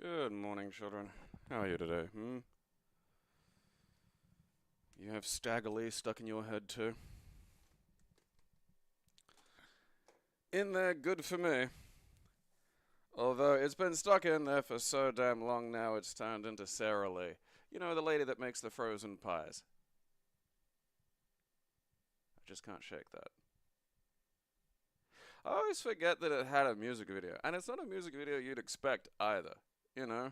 Good morning, children. How are you today, You have Staggerly stuck in your head, too? In there, good for me. Although it's been stuck in there for so damn long now, it's turned into Sarah Lee. You know, the lady that makes the frozen pies. I just can't shake that. I always forget that it had a music video. And it's not a music video you'd expect either, you know?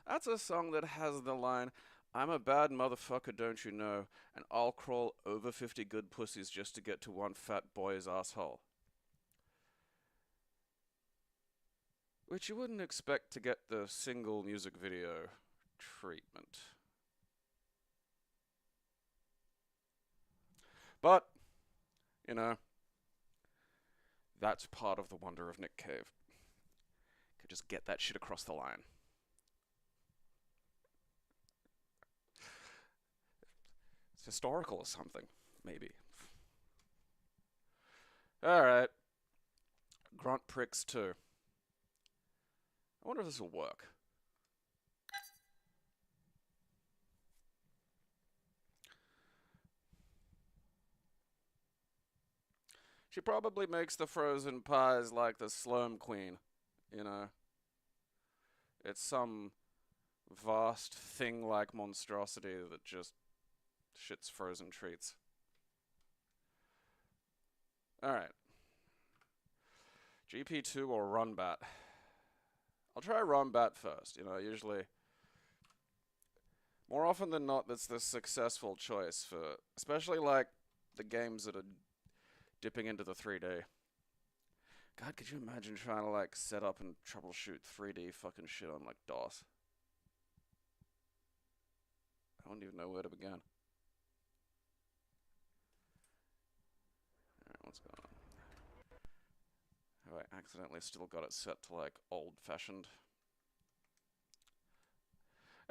That's a song that has the line, "I'm a bad motherfucker, don't you know, and I'll crawl over 50 good pussies just to get to one fat boy's asshole." Which you wouldn't expect to get the single music video treatment. But, you know, that's part of the wonder of Nick Cave. Could just get that shit across the line. It's historical or something, maybe. Alright. Grunt Pricks 2. I wonder if this will work. She probably makes the frozen pies like the Sloam Queen, you know. It's some vast thing-like monstrosity that just shits frozen treats. Alright. GP2 or Runbat? I'll try Runbat first, you know, usually. More often than not, that's the successful choice for, especially like the games that are dipping into the 3D. God, could you imagine trying to like set up and troubleshoot 3D fucking shit on like DOS? I don't even know where to begin. Alright, what's going on? Have I accidentally still got it set to like old-fashioned?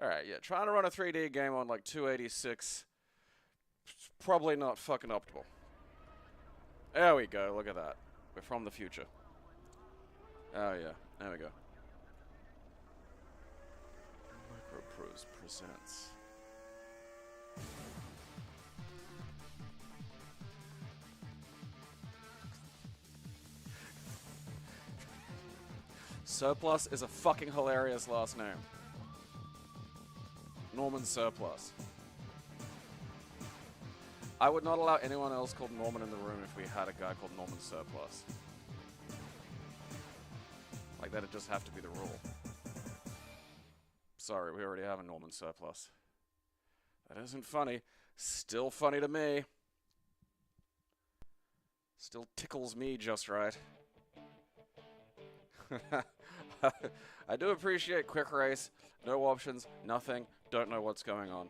Alright, yeah, trying to run a 3D game on like 286, probably not fucking optimal. There we go, look at that. We're from the future. Oh yeah, there we go. Microprose presents. Surplus is a fucking hilarious last name. Norman Surplus. I would not allow anyone else called Norman in the room if we had a guy called Norman Surplus. Like, that'd just have to be the rule. Sorry, we already have a Norman Surplus. That isn't funny. Still funny to me. Still tickles me just right. I do appreciate quick race. No options, nothing, don't know what's going on.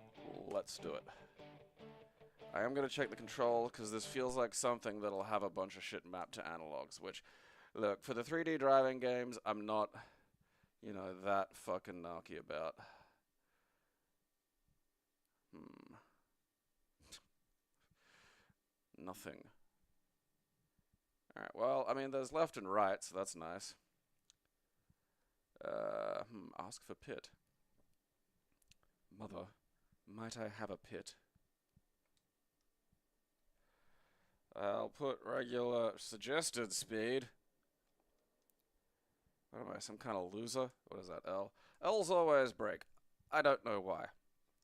Let's do it. I am going to check the control, because this feels like something that'll have a bunch of shit mapped to analogs, which, look, for the 3D driving games, I'm not, you know, that fucking narky about. Nothing. Alright, well, I mean, there's left and right, so that's nice. Ask for pit. Mother, might I have a pit? I'll put regular suggested speed. What am I, some kind of loser? What is that, L? L's always break. I don't know why.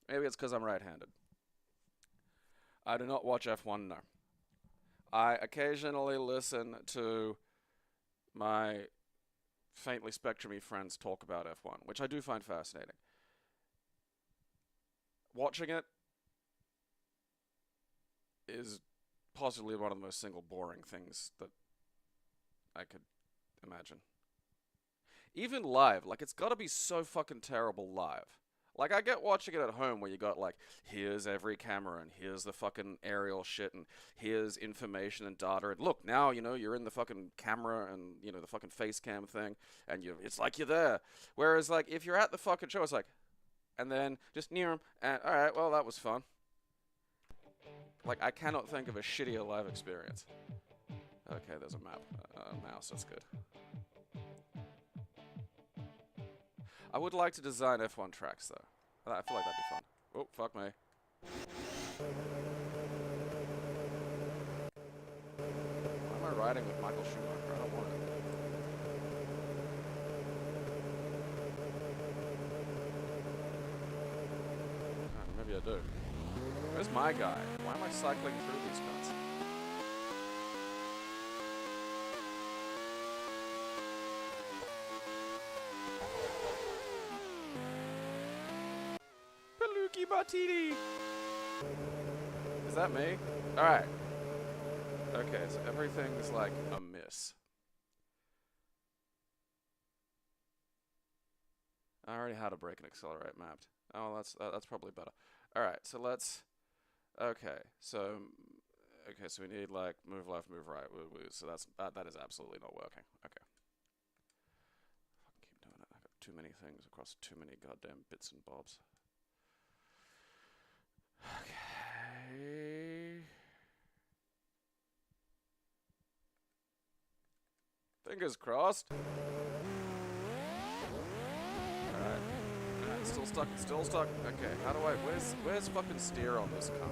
Maybe it's because I'm right-handed. I do not watch F1, no. I occasionally listen to my faintly spectrumy friends talk about F1, which I do find fascinating. Watching it is possibly one of the most single boring things that I could imagine. Even live, like, it's gotta be so fucking terrible live. Like, I get watching it at home where you got, like, here's every camera, and here's the fucking aerial shit, and here's information and data, and look, now, you know, you're in the fucking camera, and, you know, the fucking face cam thing, and it's like you're there. Whereas, like, if you're at the fucking show, it's like, and then just near him, and, alright, well, that was fun. Like, I cannot think of a shittier live experience. Okay, there's a map. Mouse, that's good. I would like to design F1 tracks, though. I feel like that'd be fun. Oh, fuck me. Why am I riding with Michael Schumacher? I don't want it. Oh, maybe I do. Where's my guy? Why am I cycling through these guns? Peluki Batiti! Is that me? Alright. Okay, so everything's like a miss. I already had a brake and accelerate mapped. Oh, that's probably better. Alright, so let's... Okay, so we need like move left, move right. So that is absolutely not working. Okay. Fucking keep doing it. I got too many things across too many goddamn bits and bobs. Okay. Fingers crossed. Alright. Still stuck, still stuck. Okay, how do I where's fucking steer on this car?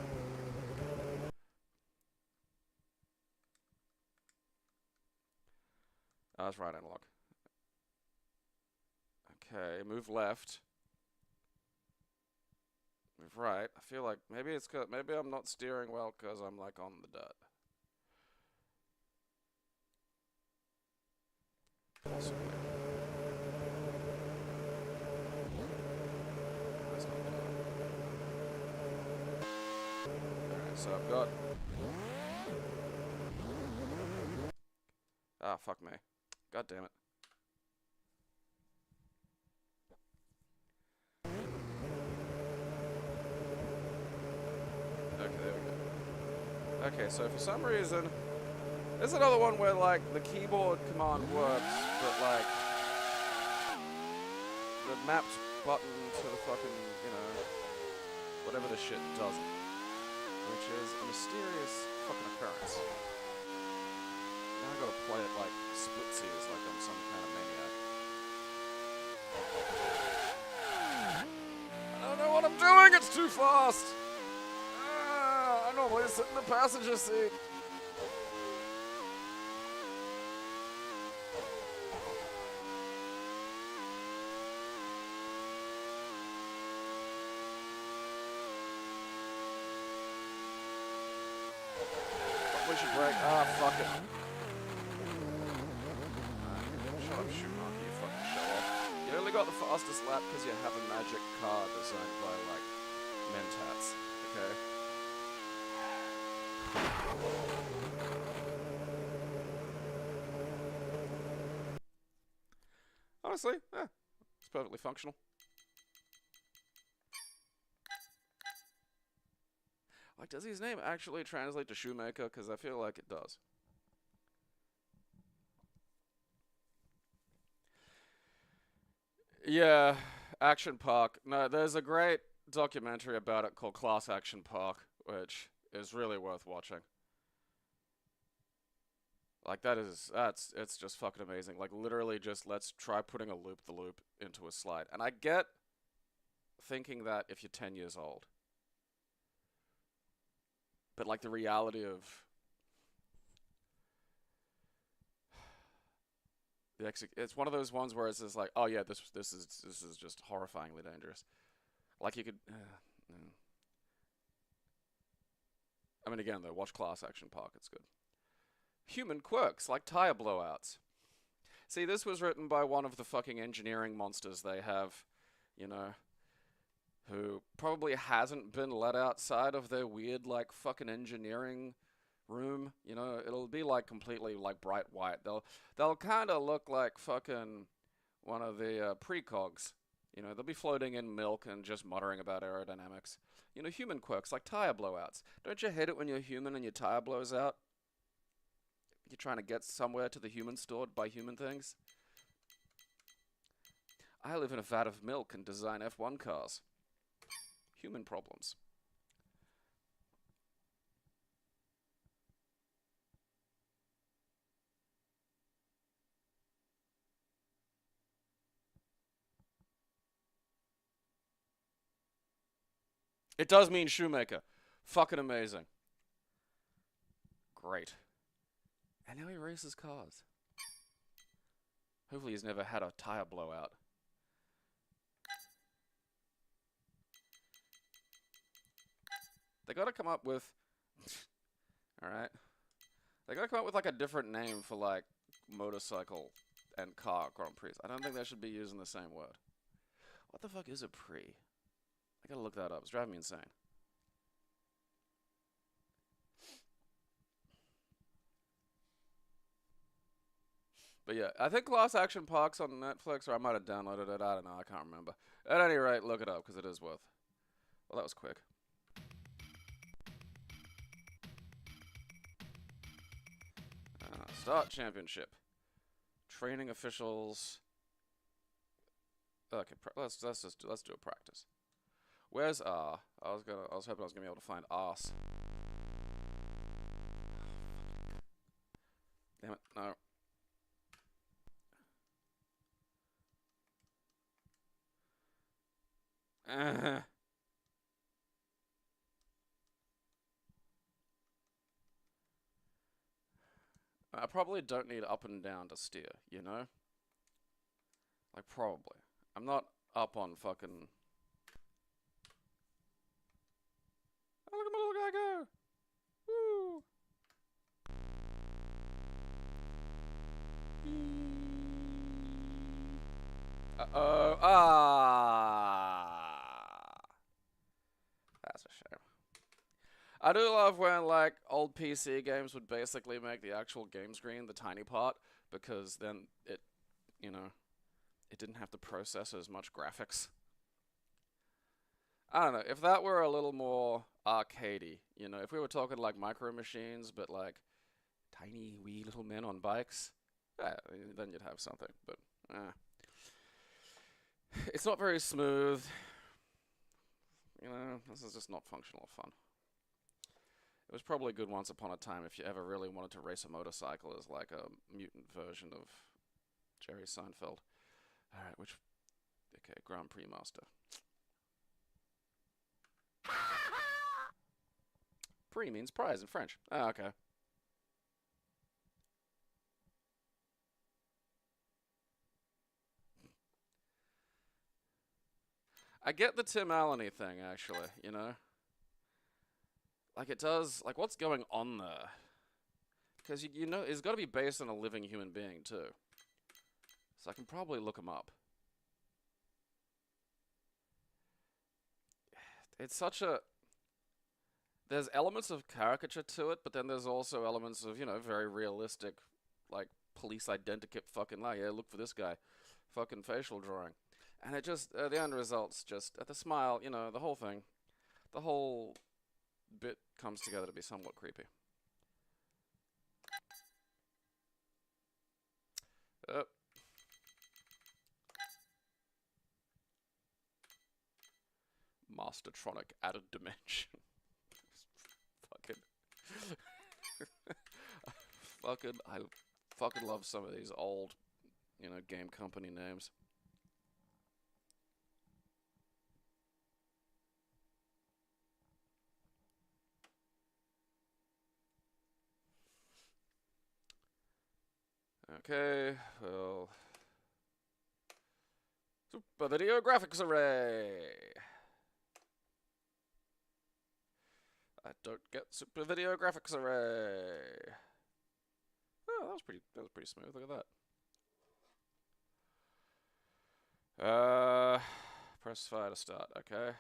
Oh, that's right analog. Okay, move left. Move right. I feel like maybe it's maybe I'm not steering well because I'm like on the dirt. Possibly. That's not good. Alright, so I've got... Ah, fuck me. God damn it. Okay, there we go. Okay, so for some reason, there's another one where, like, the keyboard command works, but, like, the mapped button to the fucking, you know, whatever the shit doesn't. Which is a mysterious fucking occurrence. Now I gotta play it like splitsies, like I'm some kind of maniac. I don't know what I'm doing, it's too fast! I normally sit in the passenger seat. We should break. Ah, fuck it. Shut up, Schumacher, you fucking show off. You only got the fastest lap because you have a magic car designed by, like, mentats, okay? Honestly, it's perfectly functional. Like, does his name actually translate to Shoemaker? Because I feel like it does. Yeah, Action Park. No, there's a great documentary about it called Class Action Park, which is really worth watching. Like, it's just fucking amazing. Like, literally just let's try putting a loop-the-loop into a slide. And I get thinking that if you're 10 years old. But, like, the reality of it's one of those ones where it's just like, oh yeah, this is just horrifyingly dangerous. Like, you could I mean, again though, watch Class Action Park, it's good. Human quirks like tire blowouts. See, this was written by one of the fucking engineering monsters they have, you know, who probably hasn't been let outside of their weird, like, fucking engineering room. You know, it'll be, like, completely, like, bright white. They'll kind of look like fucking one of the precogs. You know, they'll be floating in milk and just muttering about aerodynamics. You know, human quirks like tire blowouts. Don't you hate it when you're human and your tire blows out? You're trying to get somewhere to the human store to buy human things? I live in a vat of milk and design F1 cars. Human problems. It does mean shoemaker. Fucking amazing. Great. And now he races cars. Hopefully he's never had a tire blowout. They gotta come up with... Alright. They gotta come up with, like, a different name for, like, motorcycle and car Grand Prix. I don't think they should be using the same word. What the fuck is a Prix? I gotta look that up. It's driving me insane. But yeah, I think Class Action Park's on Netflix, or I might have downloaded it. I don't know. I can't remember. At any rate, look it up, because it is worth. Well, that was quick. Start championship. Training officials. Okay, let's do a practice. Where's R? I was hoping I was gonna be able to find arse. Damn it, no. I probably don't need up and down to steer, you know? Like, probably. I'm not up on fucking... Oh, look at my little guy go! Woo! Uh-oh. Ah! That's a shame. I do love when, like, old PC games would basically make the actual game screen the tiny part, because then it, you know, it didn't have to process as much graphics. I don't know, if that were a little more arcadey, you know, if we were talking like micro machines, but like tiny wee little men on bikes, yeah, then you'd have something, but it's not very smooth. You know, this is just not functional or fun. It was probably good once upon a time if you ever really wanted to race a motorcycle as like a mutant version of Jerry Seinfeld. Alright, which... Okay, Grand Prix Master. Prix means prize in French. Ah, okay. I get the Tim Allen-y thing, actually, you know? Like, it does... Like, what's going on there? Because, you know, it's got to be based on a living human being, too. So I can probably look him up. It's such a... There's elements of caricature to it, but then there's also elements of, you know, very realistic, like, police identikit fucking, like, yeah, look for this guy. Fucking facial drawing. And it just, the end result's just, the smile, you know, the whole thing. The whole bit comes together to be somewhat creepy. Mastertronic added dimension. I fucking love some of these old, you know, game company names. Okay, well... Super Video Graphics Array! I don't get Super Video Graphics Array! Oh, that was pretty smooth, look at that. Press fire to start, okay.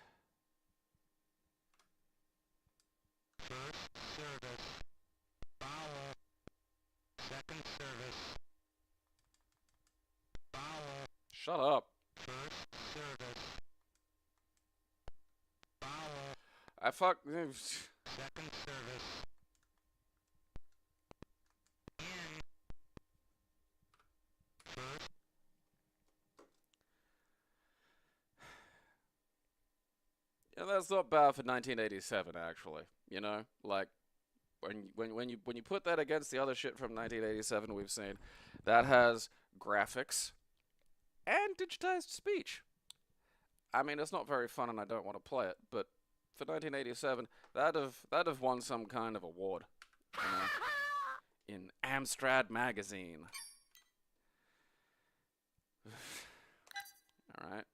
First service. Vowel. Second service. Vowel. Shut up. First service. Vowel. I fuck. Second service. In. First. Yeah, that's not bad for 1987, actually. You know, like when you put that against the other shit from 1987 we've seen, that has graphics and digitized speech. I mean, it's not very fun, and I don't want to play it, but for 1987, that'd have won some kind of award, you know, in Amstrad magazine. All right.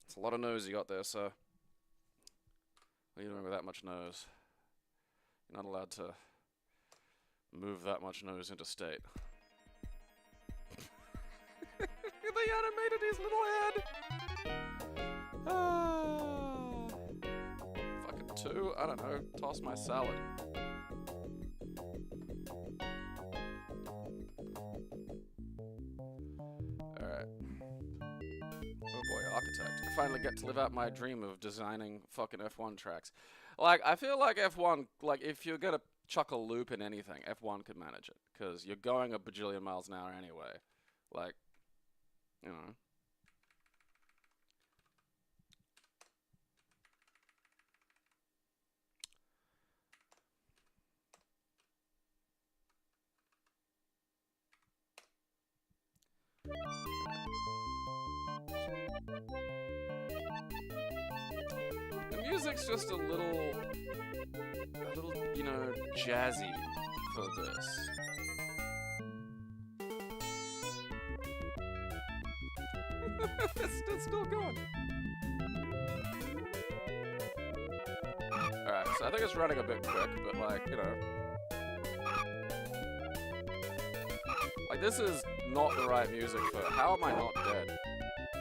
It's a lot of nose you got there, sir. What are you doing with that much nose? You're not allowed to move that much nose interstate. They animated his little head! Fucking 2? I don't know. Toss my salad. Alright. Oh boy, Architect. I finally get to live out my dream of designing fucking F1 tracks. Like, I feel like F1, like, if you're gonna chuck a loop in anything, F1 could manage it. Because you're going a bajillion miles an hour anyway. Like, you know. The music's just a little, you know, jazzy for this. It's still going. Alright, so I think it's running a bit quick, but like, you know. Like, this is not the right music for How Am I Not Dead?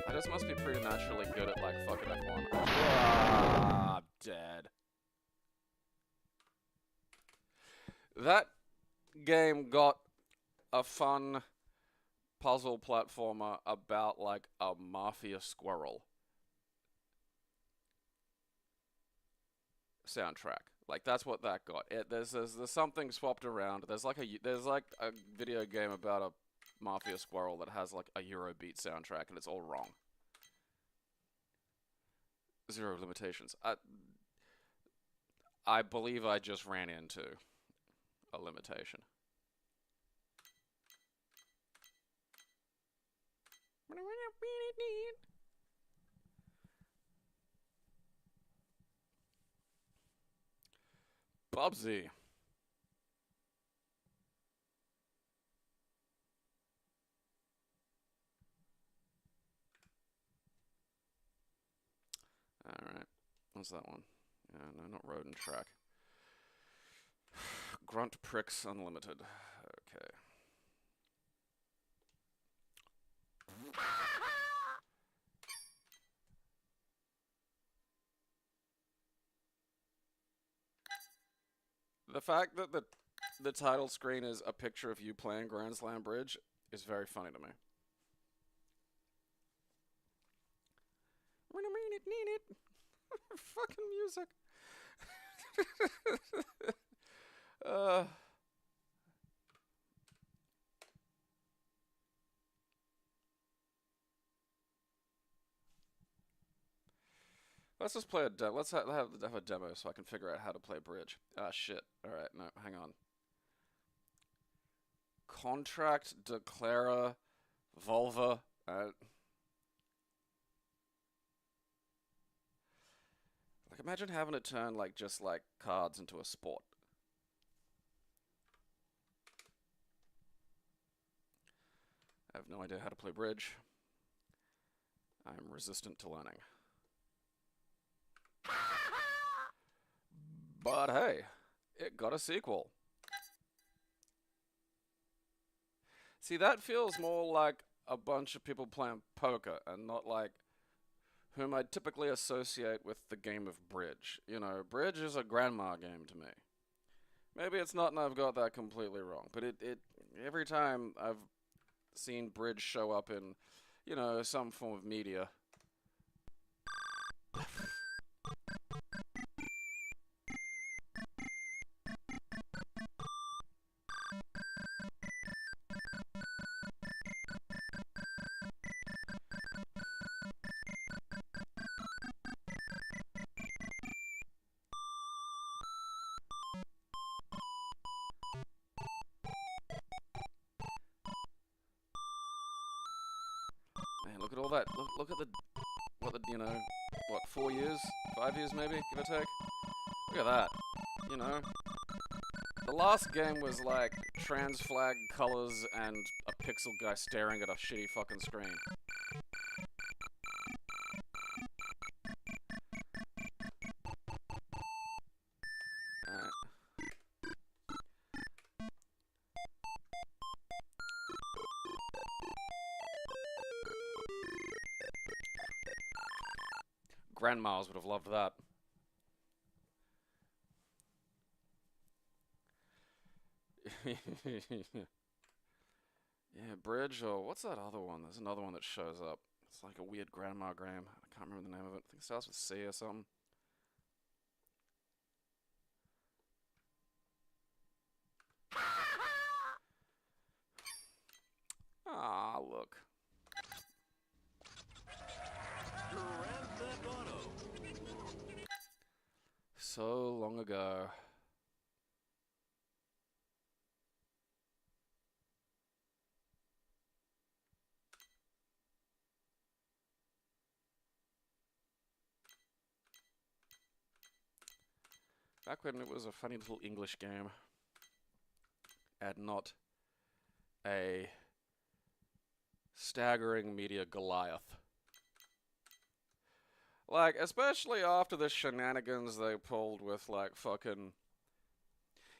I just must be pretty naturally good at, like, fucking F1. Ah, dead. That game got a fun puzzle platformer about, like, a mafia squirrel soundtrack. Like, that's what that got. There's something swapped around. There's like a video game about a mafia squirrel that has like a Eurobeat soundtrack, and it's all wrong. Zero limitations. I believe I just ran into a limitation. Bubsy. Alright. What's that one? Yeah, no, not road and track. Grunt Pricks Unlimited. Okay. The fact that the title screen is a picture of you playing Grand Slam Bridge is very funny to me. Fucking music. Let's just play a demo. Let's have a demo so I can figure out how to play bridge. Ah, shit. Alright, no, hang on. Contract Declara Volva. Like, imagine having to turn, like, just, like, cards into a sport. I have no idea how to play bridge. I'm resistant to learning. But hey, it got a sequel. See, that feels more like a bunch of people playing poker and not like whom I typically associate with the game of bridge. You know, bridge is a grandma game to me. Maybe it's not and I've got that completely wrong, but it every time I've seen bridge show up in, you know, some form of media, look at all that. Look at the, you know, what, 4 years? 5 years maybe, give or take? Look at that. You know? The last game was like trans flag colors and a pixel guy staring at a shitty fucking screen. Alright. Grandmas would have loved that. Yeah, Bridge, or what's that other one? There's another one that shows up. It's like a weird grandma game. I can't remember the name of it. I think it starts with C or something. Ah, look. So long ago. Back when it was a funny little English game. And not a staggering media Goliath. Like, especially after the shenanigans they pulled with, like, fucking...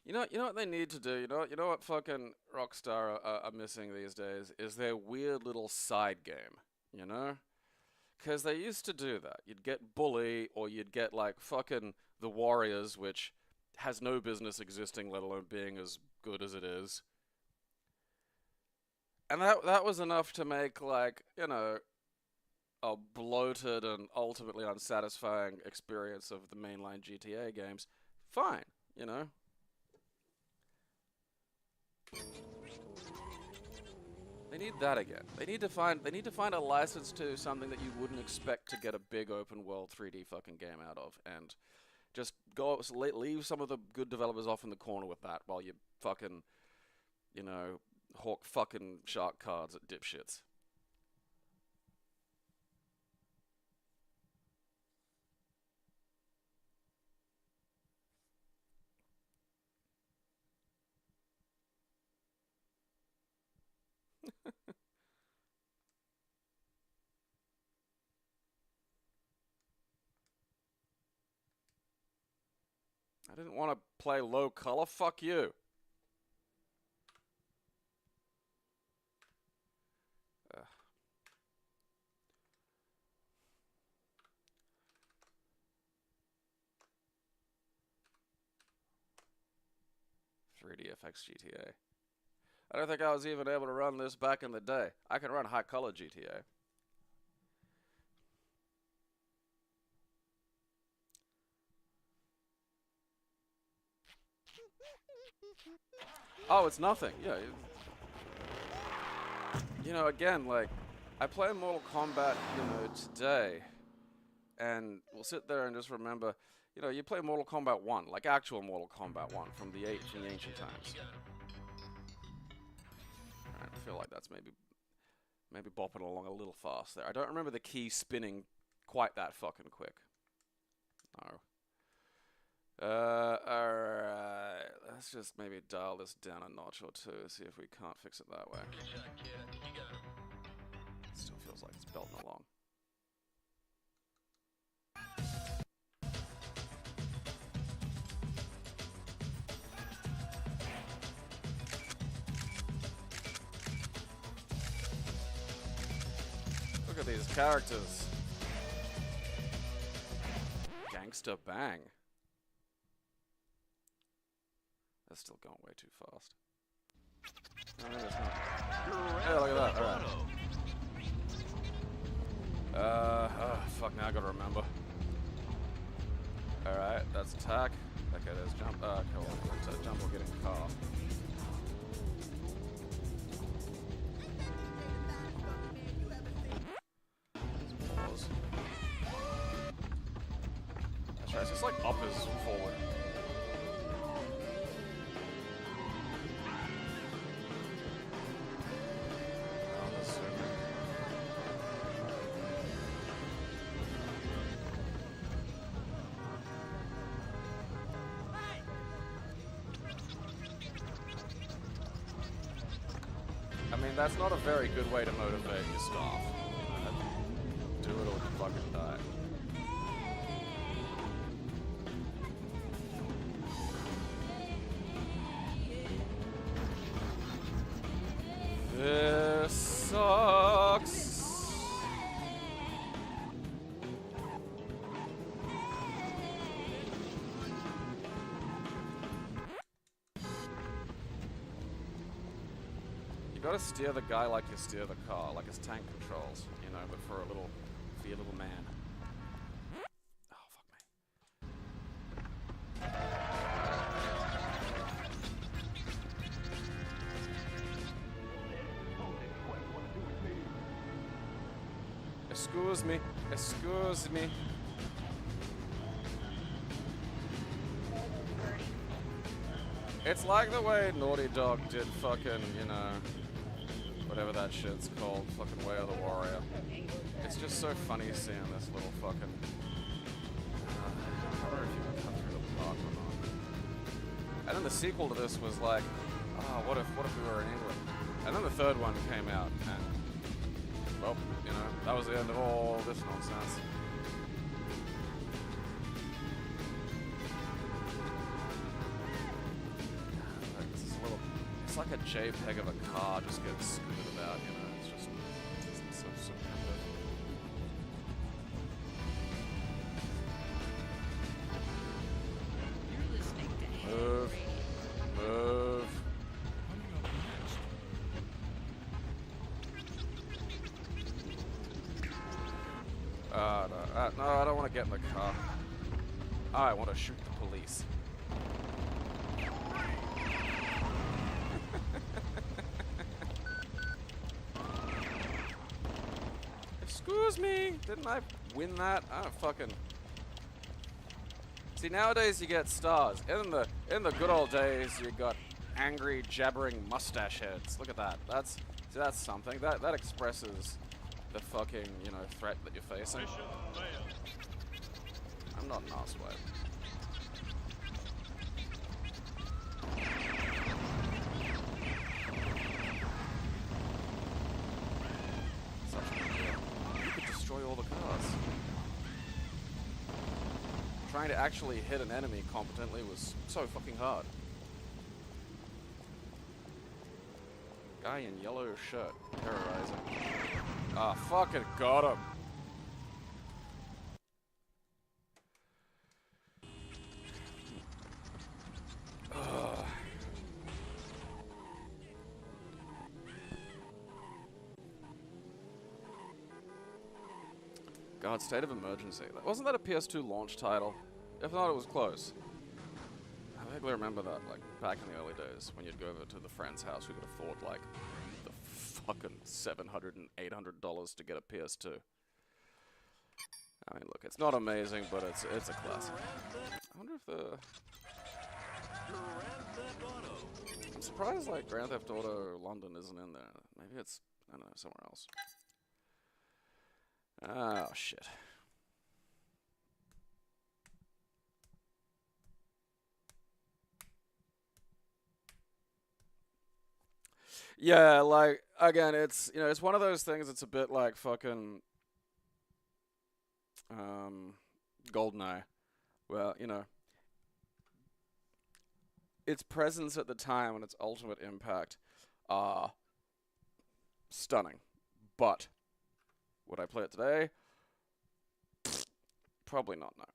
You know what they need to do? You know what fucking Rockstar are missing these days? Is their weird little side game, you know? Because they used to do that. You'd get Bully, or you'd get, like, fucking The Warriors, which has no business existing, let alone being as good as it is. And that was enough to make, like, you know, a bloated and ultimately unsatisfying experience of the mainline GTA games. Fine, you know? They need that again. They need to find a license to something that you wouldn't expect to get a big open world 3D fucking game out of, and just leave some of the good developers off in the corner with that while you fucking, you know, hawk fucking shark cards at dipshits. I didn't want to play low color. Fuck you. 3D FX GTA. I don't think I was even able to run this back in the day. I can run high color GTA. Oh, it's nothing. Yeah. You know, again, like, I play Mortal Kombat, you know, today, and we'll sit there and just remember, you know, you play Mortal Kombat 1, like actual Mortal Kombat 1 from the ancient times. Alright, I feel like that's maybe bopping along a little fast there. I don't remember the key spinning quite that fucking quick. No. Alright, let's just maybe dial this down a notch or two, see if we can't fix it that way. Still feels like it's belting along. Look at these characters. Gangsta Bang. That's still going way too fast. No, maybe it's not. Yeah, look at that. Alright. Oh, fuck, now I gotta remember. Alright, that's attack. Okay, there's jump. Okay, well, jump or get in car. Pause. That's right, it's just like up is forward. that's not a very good way to motivate your staff. Do it or you fucking die. This sucks. You gotta steer the guy like you steer the car, like his tank controls, you know, but for your little man. Oh, fuck me. Excuse me, excuse me. It's like the way Naughty Dog did fucking, you know, whatever that shit's called, fucking Way of the Warrior. It's just so funny seeing this little fucking... I wonder if you can cut through the park or not. And then the sequel to this was like, oh, what if we were in England? And then the third one came out, and, well, you know, that was the end of all this nonsense. It's like a JPEG of a car just getting scooted about, you know, it's just so primitive. You're listening to Move. Move. No, I don't want to get in the car. I want to shoot the police. Excuse me, didn't I win that? I don't fucking... See, nowadays you get stars. In the good old days, you got angry, jabbering mustache heads. Look at that. That's something. That expresses the fucking, you know, threat that you're facing. I'm not an arsewave. Destroy all the cars. Trying to actually hit an enemy competently was so fucking hard. Guy in yellow shirt, terrorizing. Ah, fucking got him. Ugh. God, State of Emergency. Wasn't that a PS2 launch title? If not, it was close. I vaguely remember that, like, back in the early days, when you'd go over to the friend's house who could afford, like, the fucking $700 and $800 to get a PS2. I mean, look, it's not amazing, but it's a classic. I wonder if the... I'm surprised, like, Grand Theft Auto London isn't in there. Maybe it's, I don't know, somewhere else. Oh, shit. Yeah, like, again, it's, you know, it's one of those things, it's a bit like fucking, GoldenEye. Well, you know, its presence at the time and its ultimate impact are stunning. But would I play it today? Probably not, no.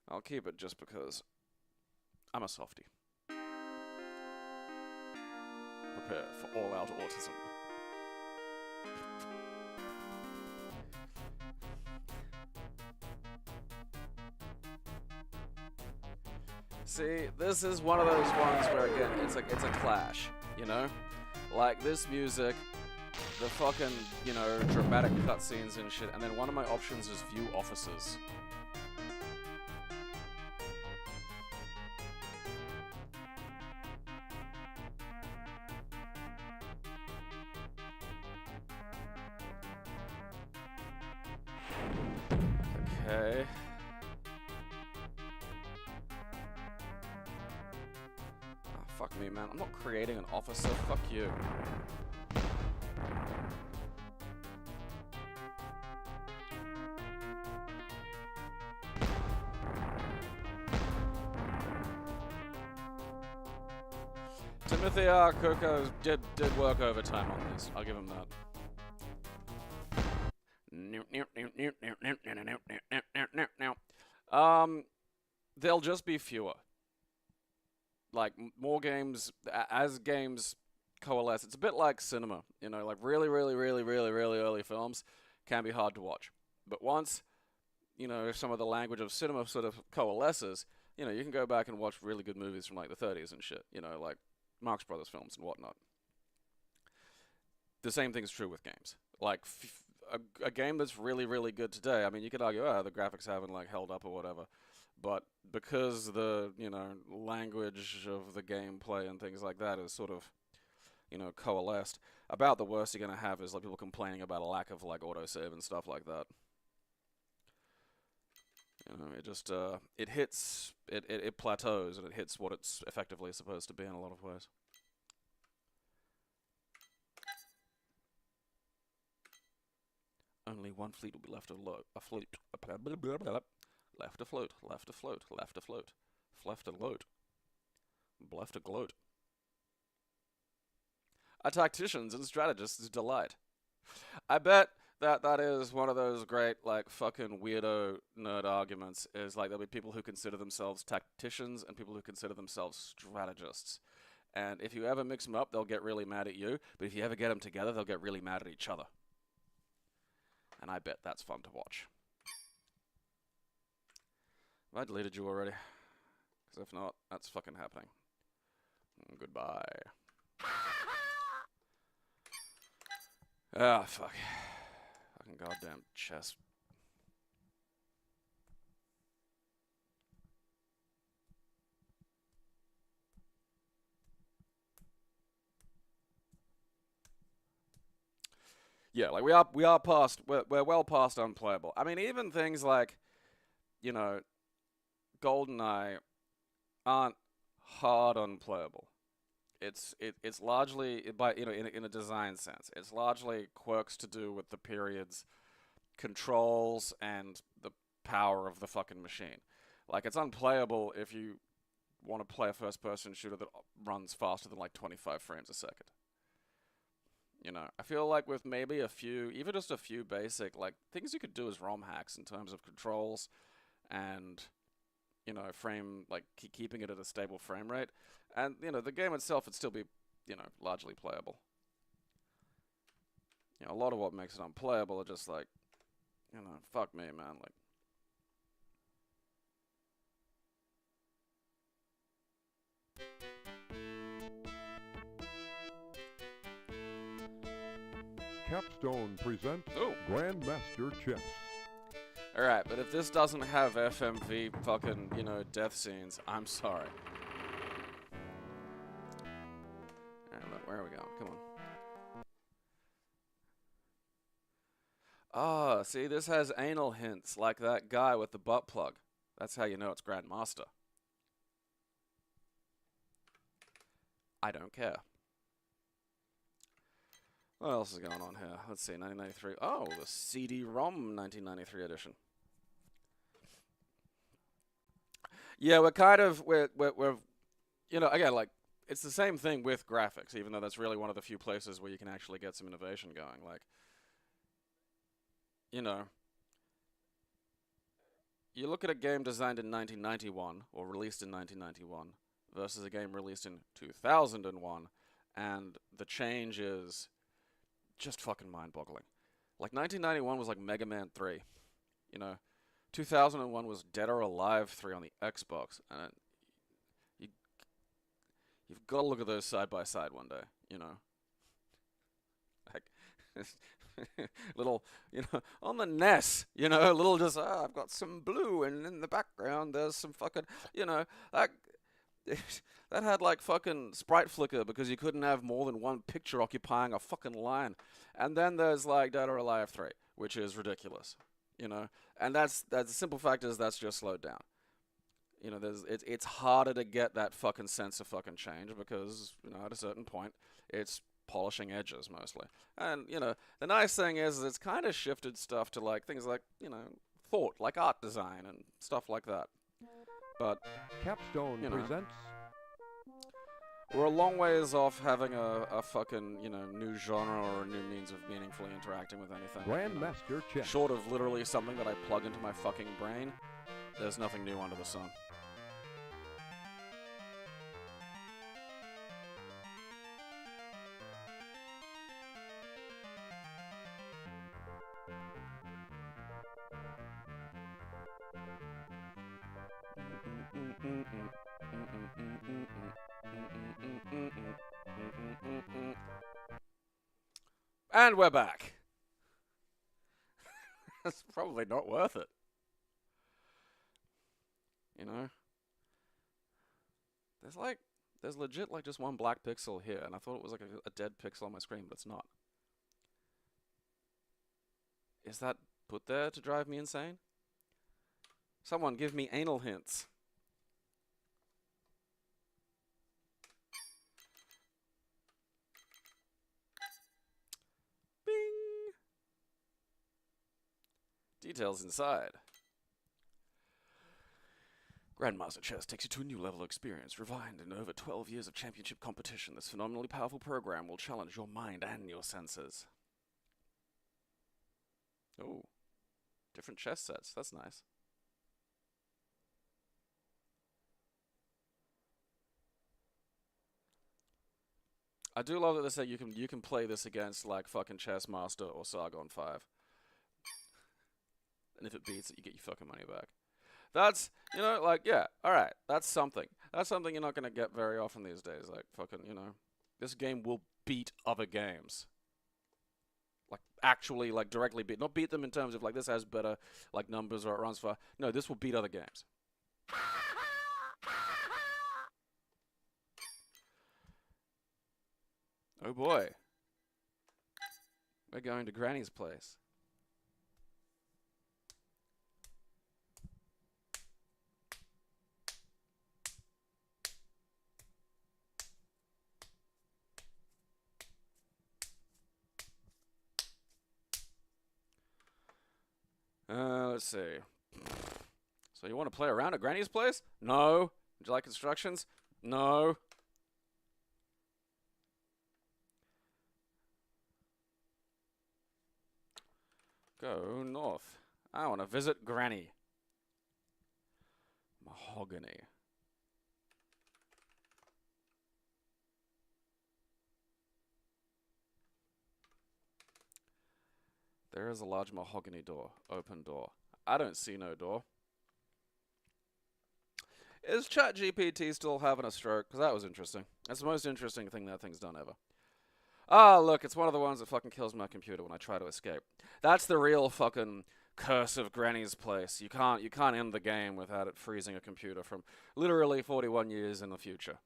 I'll keep it just because I'm a softie. Prepare for all-out autism. See, this is one of those ones where, again, it's a clash, you know? Like, this music, the fucking, you know, dramatic cutscenes and shit, and then one of my options is view officers. Okay. Fuck me, man. I'm not creating an officer. Fuck you. Timothy R. Coco did work overtime on this. I'll give him that. There'll just be fewer. Like, more games, as games coalesce, it's a bit like cinema, you know, like really early films can be hard to watch. But once, you know, some of the language of cinema sort of coalesces, you know, you can go back and watch really good movies from like the 30s and shit, you know, like Marx Brothers films and whatnot. The same thing is true with games. Like, a game that's really good today, I mean, you could argue, oh, the graphics haven't like held up or whatever. But because the, you know, language of the gameplay and things like that is sort of, you know, coalesced, about the worst you're going to have is like people complaining about a lack of like autosave and stuff like that. You know, it just, it hits, it plateaus and it hits what it's effectively supposed to be in a lot of ways. Only one fleet will be left afloat. Left afloat, left afloat, left afloat, left afloat, left agloat. A tactician's and strategist's delight. I bet that is one of those great, like, fucking weirdo nerd arguments, is like there'll be people who consider themselves tacticians and people who consider themselves strategists. And if you ever mix them up, they'll get really mad at you, but if you ever get them together, they'll get really mad at each other. And I bet that's fun to watch. Have I deleted you already? Because if not, that's fucking happening. Goodbye. Ah, fuck. Fucking goddamn chess. Yeah, like we are past, we're well past unplayable. I mean, even things like, you know, GoldenEye aren't hard unplayable. It's largely, by, you know, in a design sense, it's largely quirks to do with the period's controls and the power of the fucking machine. Like, it's unplayable if you want to play a first-person shooter that runs faster than like 25 frames a second. You know, I feel like with maybe a few, even just a few basic, like, things you could do as ROM hacks in terms of controls and, you know, like, keeping it at a stable frame rate. And, you know, the game itself would still be, you know, largely playable. You know, a lot of what makes it unplayable are just like, you know, fuck me, man, like. Capstone presents Grandmaster Chess. Alright, but if this doesn't have FMV fucking, you know, death scenes, I'm sorry. Alright, look, where are we going? Come on. Ah, see, this has anal hints, like that guy with the butt plug. That's how you know it's Grandmaster. I don't care. What else is going on here? Let's see, 1993. Oh, the CD-ROM 1993 edition. Yeah, we're, you know, again, like, it's the same thing with graphics, even though that's really one of the few places where you can actually get some innovation going. Like, you know, you look at a game designed in 1991, or released in 1991, versus a game released in 2001, and the change is just fucking mind-boggling. Like, 1991 was like Mega Man 3, you know. 2001 was Dead or Alive 3 on the Xbox, and you've got to look at those side by side one day, you know. Like, little, you know, on the NES, you know, little just, I've got some blue, and in the background there's some fucking, you know, like, that had like fucking sprite flicker because you couldn't have more than one picture occupying a fucking line. And then there's like Dead or Alive 3, which is ridiculous, you know. And that's the simple fact is that's just slowed down. You know, it's harder to get that fucking sense of fucking change because, you know, at a certain point, it's polishing edges mostly. And, you know, the nice thing is it's kind of shifted stuff to like things like, you know, thought, like art design and stuff like that. But, Capstone you know, presents we're a long ways off having a fucking, you know, new genre or a new means of meaningfully interacting with anything. Grandmaster Chess. Short of literally something that I plug into my fucking brain, there's nothing new under the sun. And we're back. It's probably not worth it. You know? There's legit like just one black pixel here, and I thought it was like a dead pixel on my screen, but it's not. Is that put there to drive me insane? Someone give me anal hints. Bing! Details inside. Grandmaster Chess takes you to a new level of experience, refined in over 12 years of championship competition. This phenomenally powerful program will challenge your mind and your senses. Oh, different chess sets. That's nice. I do love that they say you can play this against like fucking Chess Master or Sargon 5. And if it beats it, you get your fucking money back. That's, you know, like, yeah, alright, that's something. That's something you're not gonna get very often these days. Like, fucking, you know, this game will beat other games. Like, actually, like, directly beat. Not beat them in terms of, like, this has better, like, numbers or it runs far. No, this will beat other games. Oh boy. We're going to Granny's place. Let's see. So you want to play around at Granny's place? No. Would you like instructions? No. Go north. I want to visit Granny. Mahogany. There is a large mahogany door. Open door. I don't see no door. Is ChatGPT still having a stroke? Because that was interesting. That's the most interesting thing that thing's done ever. Ah, look, it's one of the ones that fucking kills my computer when I try to escape. That's the real fucking curse of Granny's place. You can't end the game without it freezing a computer from literally 41 years in the future.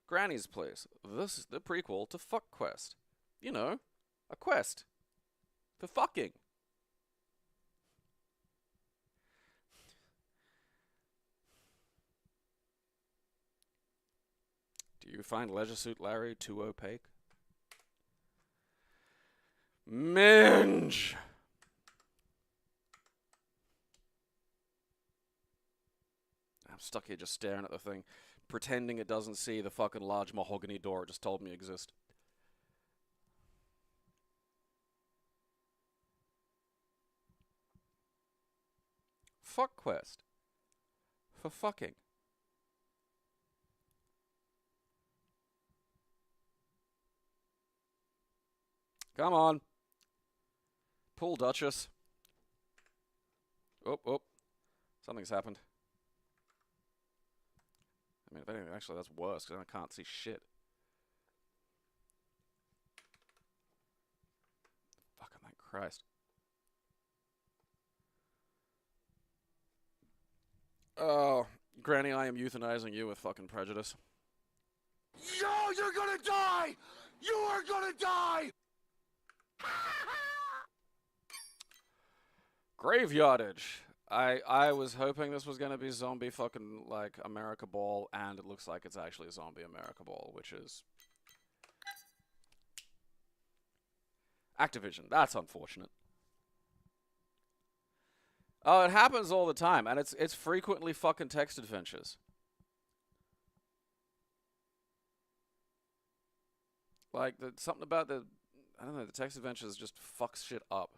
Granny's Place. This is the prequel to Fuck Quest. You know, a quest for fucking. Do you find Leisure Suit Larry too opaque? Minge! I'm stuck here just staring at the thing, pretending it doesn't see the fucking large mahogany door it just told me exists. Fuck quest. For fucking. Come on. Pull Duchess. Oh, oh. Something's happened. I mean, if anything, actually, that's worse, because I can't see shit. Fucking thank Christ. Oh, Granny, I am euthanizing you with fucking prejudice. No, you're gonna die! You are gonna die! Graveyardage. I was hoping this was gonna be zombie fucking like America Ball, and it looks like it's actually zombie America Ball, which is Activision. That's unfortunate. Oh, it happens all the time, and it's frequently fucking text adventures. Like something about I don't know, the text adventures just fucks shit up.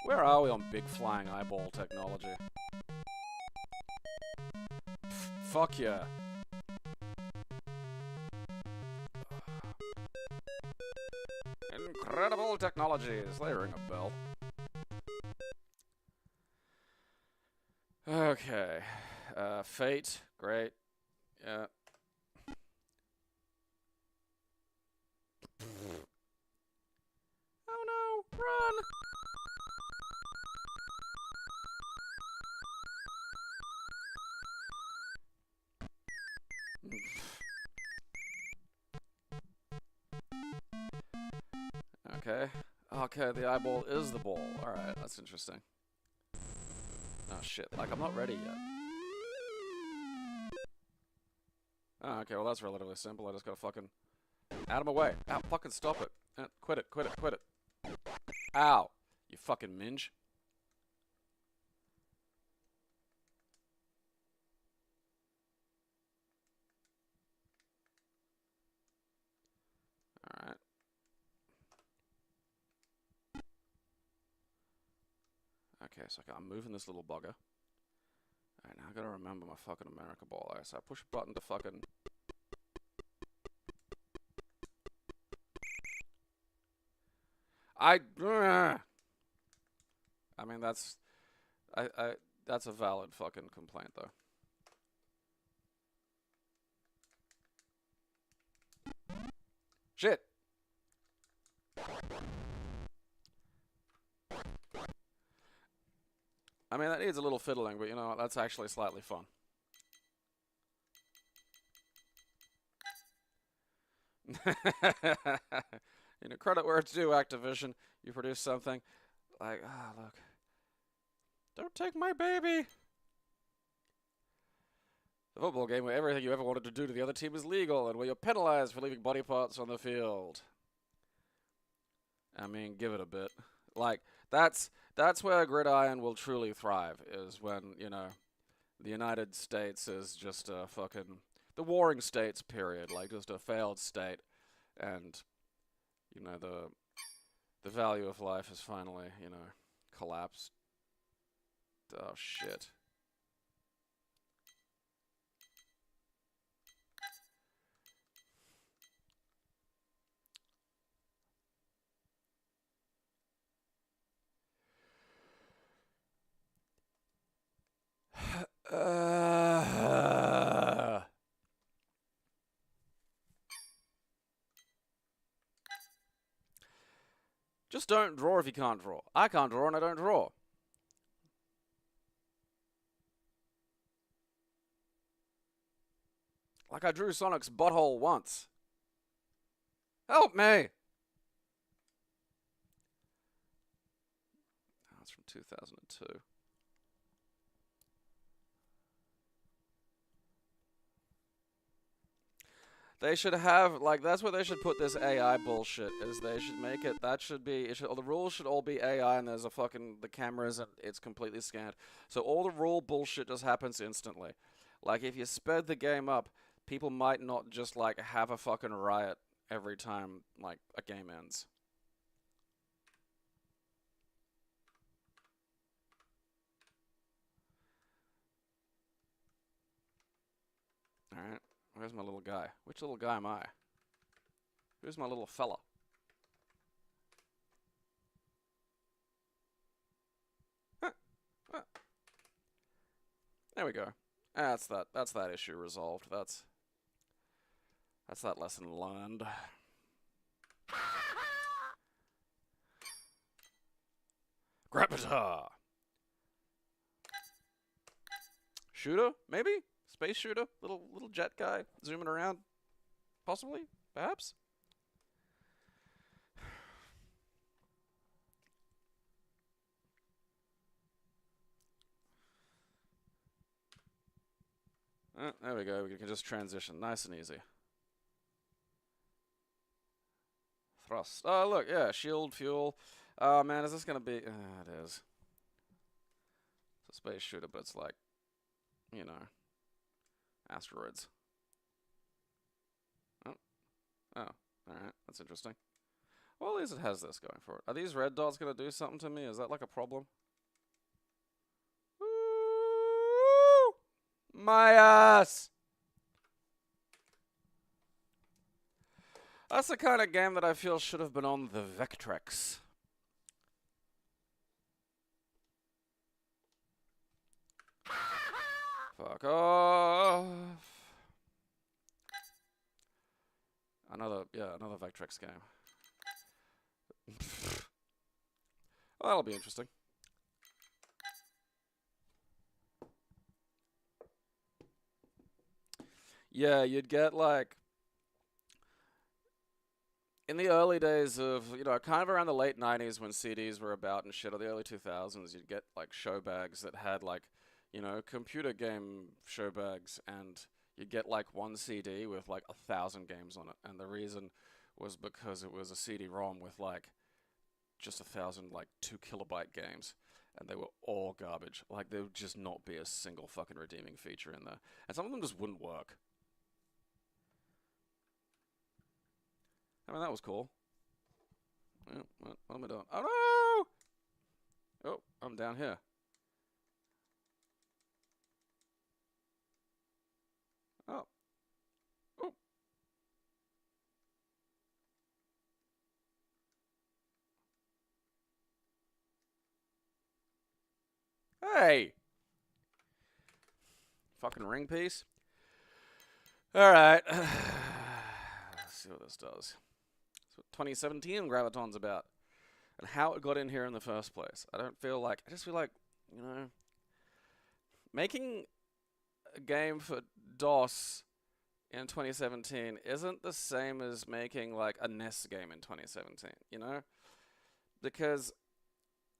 Where are we on big flying eyeball technology? Fuck yeah. Incredible technologies. They ring a bell. Okay. Fate. Great. Yeah. Oh no! Run! Okay. Okay, the eyeball is the ball. Alright, that's interesting. Oh shit, like I'm not ready yet. Oh, okay, well that's relatively simple. I just gotta fucking out of my way. Ow, fucking stop it. Quit it, quit it, quit it. Ow, you fucking minge. Alright. Okay, so I'm moving this little bugger. Alright, now I gotta remember my fucking America Ball. Alright, so I push a button to fucking... I mean, that's... that's a valid fucking complaint, though. Shit! I mean, that needs a little fiddling, but you know what? That's actually slightly fun. You know, credit where it's due, Activision. You produce something like, look. Don't take my baby! The football game where everything you ever wanted to do to the other team is legal, and where you're penalized for leaving body parts on the field. I mean, give it a bit. Like, that's where Gridiron will truly thrive, is when, you know, the United States is just a fucking... the warring states, period. Like, just a failed state. And, you know, the value of life has finally, you know, collapsed. Oh, shit. Just don't draw if you can't draw. I can't draw and I don't draw. Like I drew Sonic's butthole once. Help me! Oh, it's from 2002. They should have, like, that's where they should put this AI bullshit, is they should make it, that should be, the rules should all be AI and there's a fucking, the cameras and it's completely scanned. So all the rule bullshit just happens instantly. Like, if you sped the game up, people might not just, like, have a fucking riot every time, like, a game ends. Alright. Where's my little guy? Which little guy am I? Who's my little fella? There we go. That's that issue resolved. That's that lesson learned. Grabita! Shooter, maybe? Space shooter? Little jet guy zooming around? Possibly? Perhaps? There we go. We can just transition. Nice and easy. Thrust. Oh, look. Yeah, shield, fuel. Oh, man, is this going to be... it is. It's a space shooter, but it's like, you know, asteroids. Oh. Oh. Alright. That's interesting. Well, at least it has this going for it. Are these red dots going to do something to me? Is that like a problem? Woo! My ass! That's the kind of game that I feel should have been on the Vectrex. Fuck off. Another Vectrex game. Well, that'll be interesting. Yeah, you'd get like... In the early days of, you know, kind of around the late 90s when CDs were about and shit, or the early 2000s, you'd get like show bags that had like, you know, computer game show bags, and you'd get like one CD with like 1,000 games on it. And the reason was because it was a CD-ROM with like just 1,000 like 2 kilobyte games, and they were all garbage. Like there would just not be a single fucking redeeming feature in there, and some of them just wouldn't work. I mean, that was cool. Yeah, what am I doing? Oh no! Oh, I'm down here. Oh. Oh. Hey! Fucking ring piece. Alright. Let's see what this does. That's what 2017 Graviton's about. And how it got in here in the first place. I just feel like, you know, making a game for DOS in 2017 isn't the same as making like a NES game in 2017, you know? Because,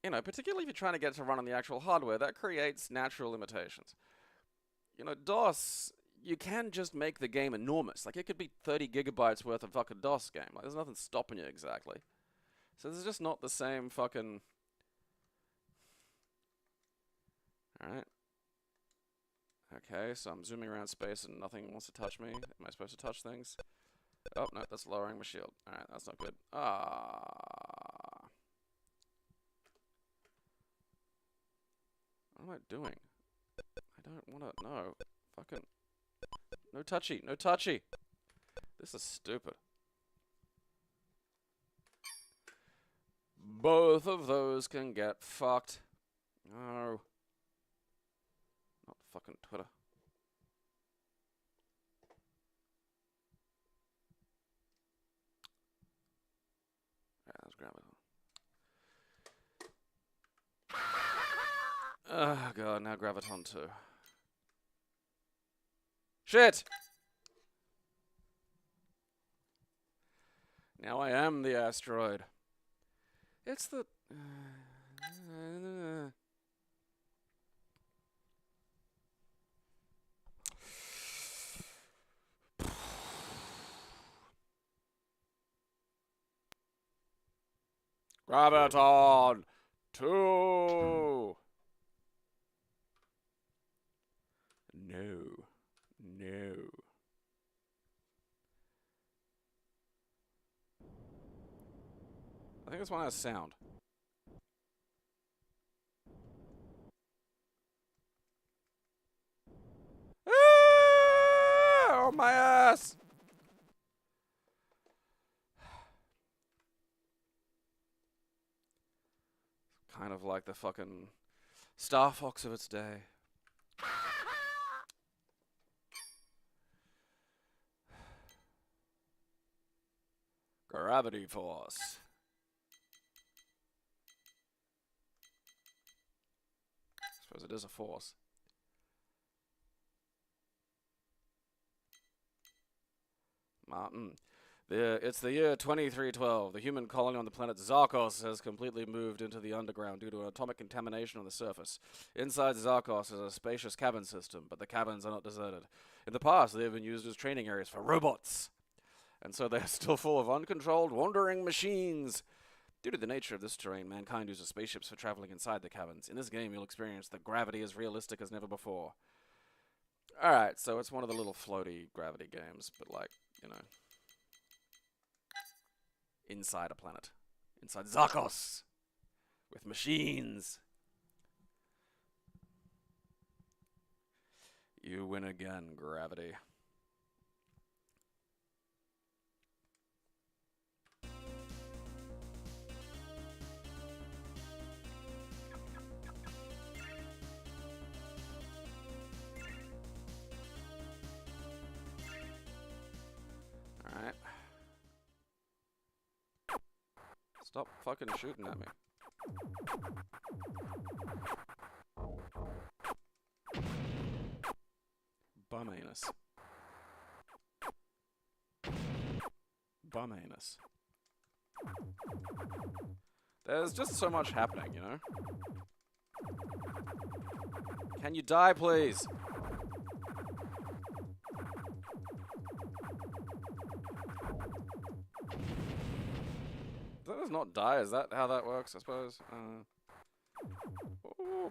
you know, particularly if you're trying to get it to run on the actual hardware, that creates natural limitations. You know, DOS, you can just make the game enormous. Like, it could be 30 gigabytes worth of fucking DOS game. Like, there's nothing stopping you exactly. So this is just not the same fucking... Alright. Okay, so I'm zooming around space and nothing wants to touch me. Am I supposed to touch things? Oh, no, that's lowering my shield. Alright, that's not good. Ah. What am I doing? I don't want to... No. Fucking... No touchy. No touchy. This is stupid. Both of those can get fucked. No. Not fucking Twitter. Alright, let's grab it. Oh god, now Graviton 2. Shit! Now I am the asteroid. It's the... Graviton 2! No. No. I think this one has sound. Ah! Oh my ass! Kind of like the fucking Star Fox of its day. Gravity force. suppose it is a force. Martin. It's the year 2312. The human colony on the planet Zarkos has completely moved into the underground due to an atomic contamination on the surface. Inside Zarkos is a spacious cabin system, but the cabins are not deserted. In the past, they have been used as training areas for robots, and so they are still full of uncontrolled, wandering machines. Due to the nature of this terrain, mankind uses spaceships for traveling inside the cabins. In this game, you'll experience the gravity as realistic as never before. Alright, so it's one of the little floaty gravity games, but like, you know, inside a planet. Inside Zarkos! With machines! You win again, gravity. Alright. Stop fucking shooting at me. Bum anus. Bum anus. There's just so much happening, you know? Can you die, please? Does not die? Is that how that works, I suppose? Oh,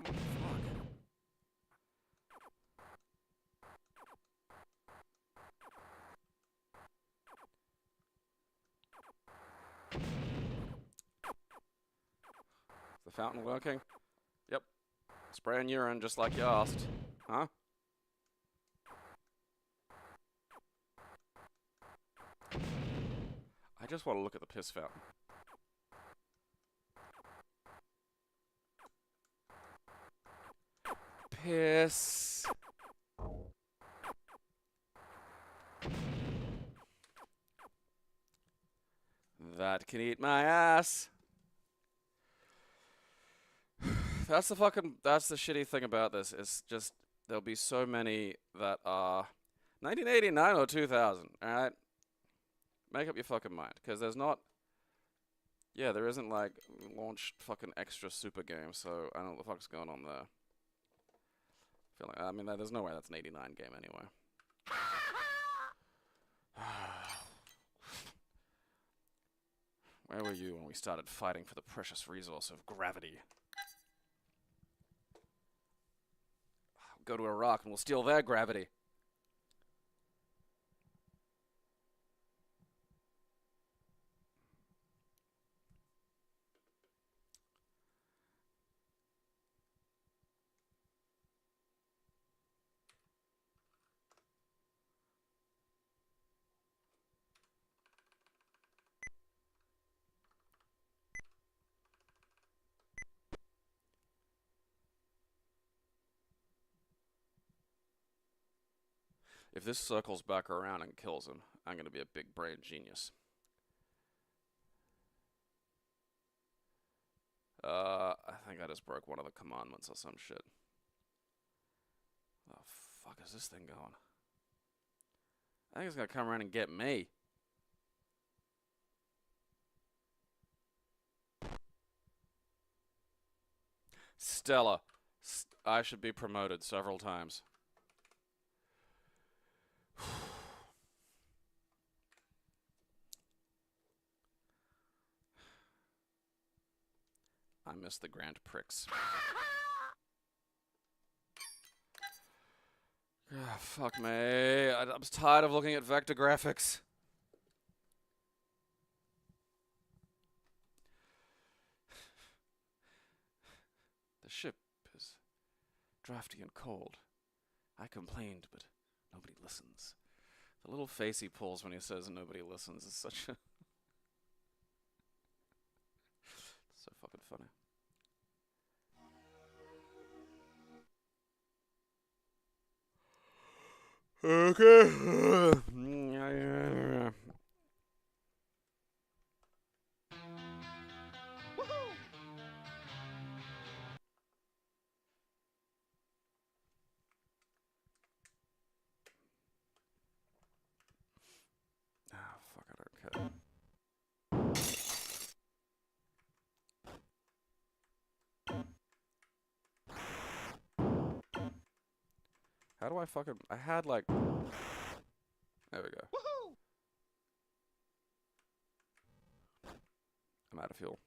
fuck. Is the fountain working? Yep. Spraying urine just like you asked. Huh? I just want to look at the piss fountain. Piss. That can eat my ass. That's the shitty thing about this. It's just, there'll be so many that are 1989 or 2000, alright? Make up your fucking mind, because there's not, yeah, there isn't like launched fucking extra super game, so I don't know what the fuck's going on there. I mean, there's no way that's an 89 game anyway. Where were you when we started fighting for the precious resource of gravity? Go to Iraq and we'll steal their gravity. If this circles back around and kills him, I'm going to be a big brain genius. I think I just broke one of the commandments or some shit. Oh, fuck is this thing going? I think it's going to come around and get me. Stella. I should be promoted several times. I miss the Grand Prix. Fuck me. I'm tired of looking at vector graphics. The ship is drafty and cold. I complained, but nobody listens. The little face he pulls when he says nobody listens is such a... so fucking funny. Okay. How do I fucking... I had, like... There we go. I'm out of fuel.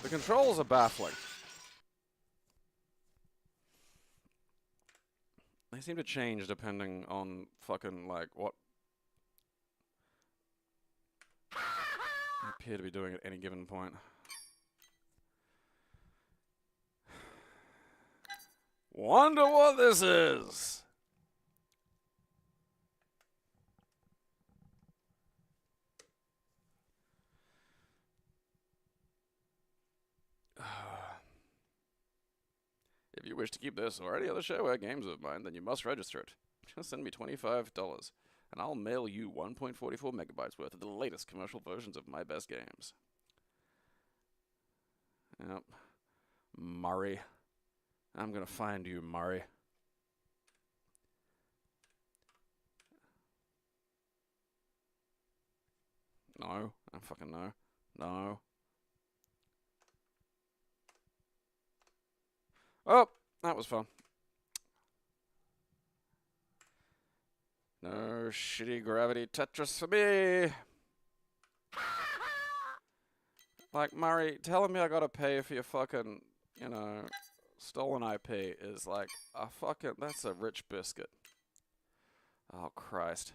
The controls are baffling. They seem to change depending on fucking, like, what I appear to be doing at any given point. Wonder what this is! If you wish to keep this or any other shareware games of mine, then you must register it. Just send me $25, and I'll mail you 1.44 megabytes worth of the latest commercial versions of my best games. Yep. Murray. I'm gonna find you, Murray. No. I fucking know. No. Oh, that was fun. No shitty gravity Tetris for me. Like, Murray, telling me I gotta pay for your fucking, you know, stolen IP is like a fucking, that's a rich biscuit. Oh, Christ.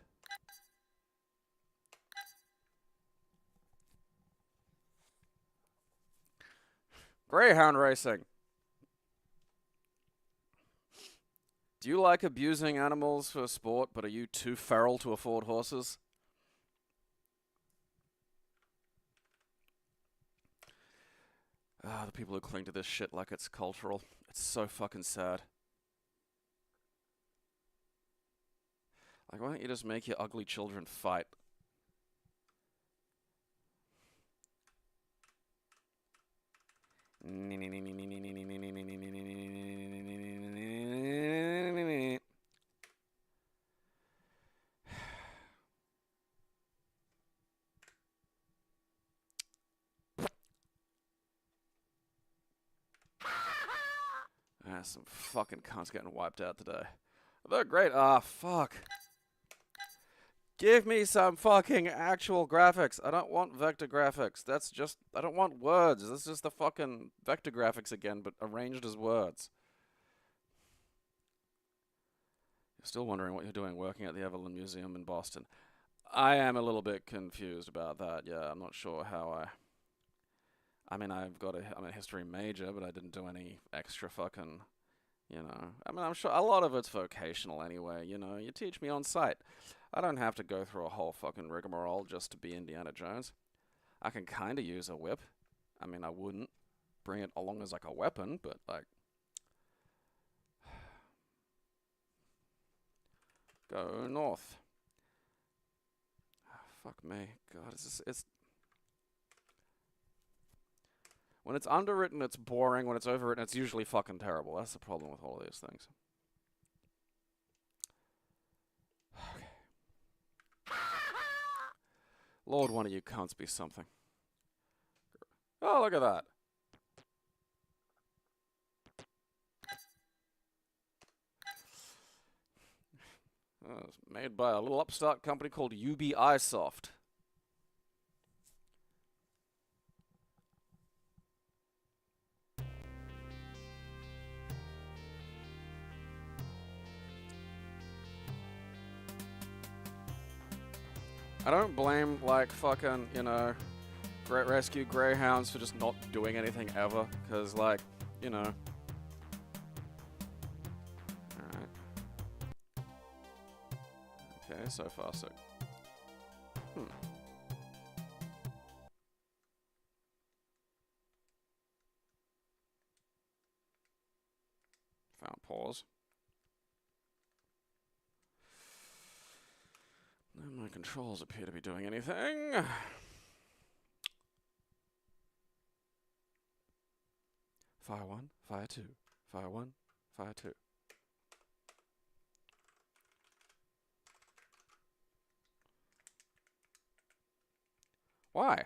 Greyhound racing. Do you like abusing animals for sport, but are you too feral to afford horses? Ah, the people who cling to this shit like it's cultural. It's so fucking sad. Like, why don't you just make your ugly children fight? Ah, some fucking cunts getting wiped out today. They're great. Ah, fuck. Give me some fucking actual graphics. I don't want vector graphics. That's just... I don't want words. This is just the fucking vector graphics again, but arranged as words. You're still wondering what you're doing working at the Evelyn Museum in Boston. I am a little bit confused about that. Yeah, I'm not sure how I mean, I'm a history major, but I didn't do any extra fucking, you know. I mean, I'm sure a lot of it's vocational anyway, you know. You teach me on site. I don't have to go through a whole fucking rigmarole just to be Indiana Jones. I can kind of use a whip. I mean, I wouldn't bring it along as like a weapon, but like... Go north. Oh, fuck me. God, it's... When it's underwritten, it's boring. When it's overwritten, it's usually fucking terrible. That's the problem with all of these things. Okay. Lord, one of you cunts be something. Oh, look at that. It's made by a little upstart company called UBI Soft. I don't blame, like, fucking, you know, Great Rescue Greyhounds for just not doing anything ever, because, like, you know. Alright. Okay, so far so... Found pause. No, my controls appear to be doing anything. Fire 1, fire 2, fire 1, fire 2. Why?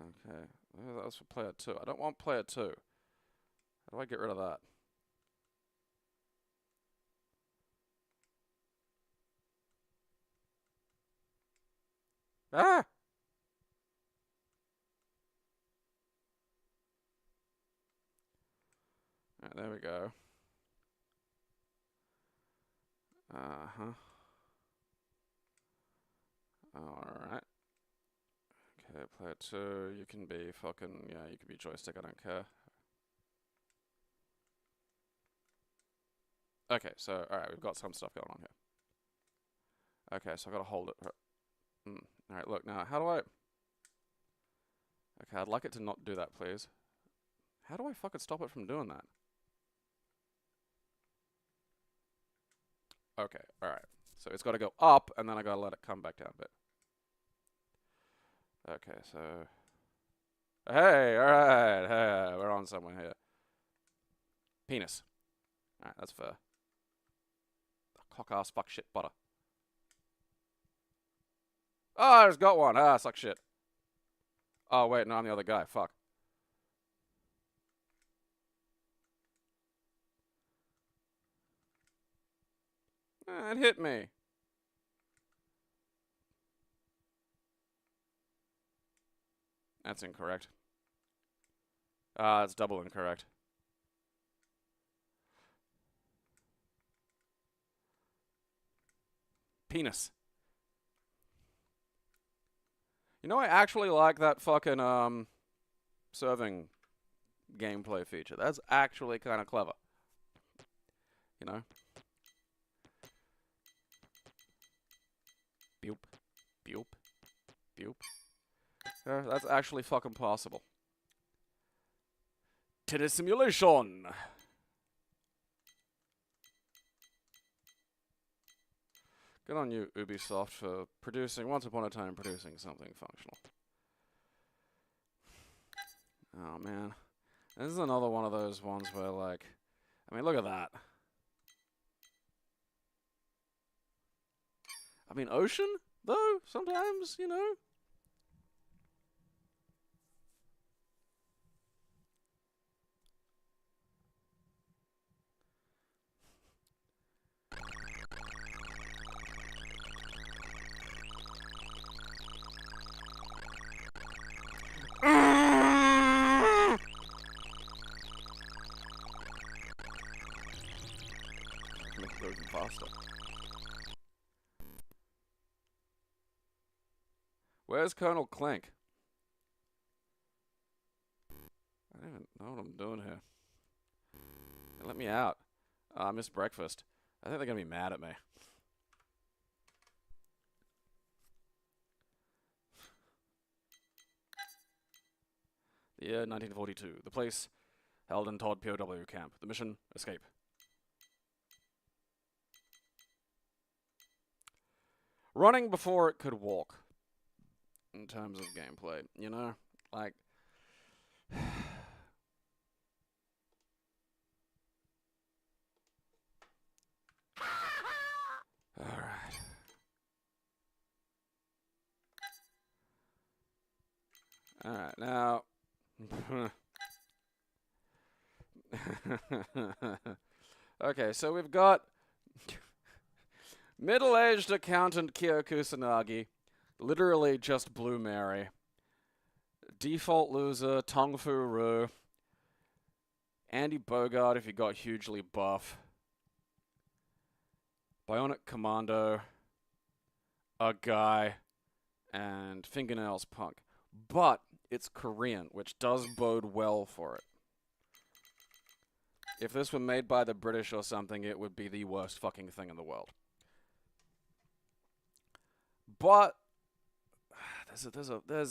Okay. Maybe that was for player 2. I don't want player 2. How do I get rid of that? Ah! Alright, there we go. Uh-huh. Alright. Okay, player 2, you can be fucking, yeah, you can be joystick, I don't care. Okay, so, alright, we've got some stuff going on here. Okay, so I gotta hold it. Alright, look, now, how do I... Okay, I'd like it to not do that, please. How do I fucking stop it from doing that? Okay, alright. So it's gotta go up, and then I gotta let it come back down a bit. Okay, so... Hey, alright, hey, we're on somewhere here. Penis. Alright, that's fair. Cock-ass fuck shit butter. Oh, I just got one. Ah, suck shit. Oh, wait, no, I'm the other guy. Fuck. It hit me. That's incorrect. It's double incorrect. Penis. You know, I actually like that fucking, serving gameplay feature. That's actually kind of clever. You know? Boop. Boop. Boop. Yeah, that's actually fucking possible. Titty simulation! Good on you, Ubisoft, for producing, once upon a time, producing something functional. Oh, man. This is another one of those ones where, like... I mean, look at that. I mean, ocean, though, sometimes, you know? Make it go even faster. Where's Colonel Clank? I don't even know what I'm doing here. Let me out. I missed breakfast. I think they're gonna be mad at me. The year 1942. The place, held in Todd POW camp. The mission, escape. Running before it could walk. In terms of gameplay, you know? Like... Alright. Alright, now... Okay, so we've got... middle-aged accountant Kyo Kusanagi. Literally just Blue Mary. Default loser, Tong Fu Ru. Andy Bogart if he got hugely buff. Bionic Commando. A guy. And Fingernails Punk. But it's Korean, which does bode well for it. If this were made by the British or something, it would be the worst fucking thing in the world. But there's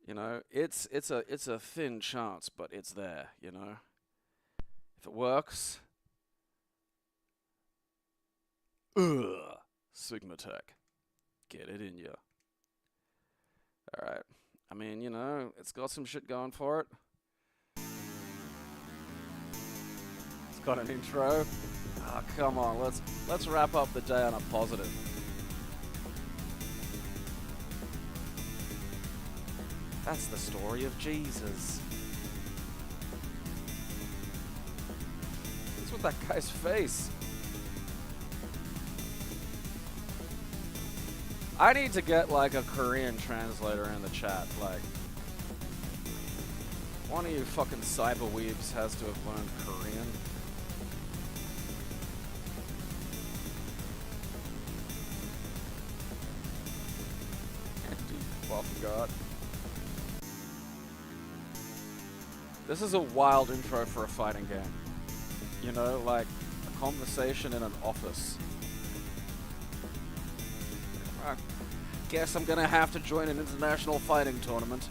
you know, it's a thin chance, but it's there, you know. If it works, Sigma Tech, get it in ya. All right, I mean, you know, it's got some shit going for it. It's got an intro. Oh, come on, let's wrap up the day on a positive. That's the story of Jesus. What's with that guy's face? I need to get like a Korean translator in the chat. Like, one of you fucking cyber weebs has to have learned Korean. Buff God. This is a wild intro for a fighting game. You know, like a conversation in an office. I guess I'm gonna have to join an international fighting tournament.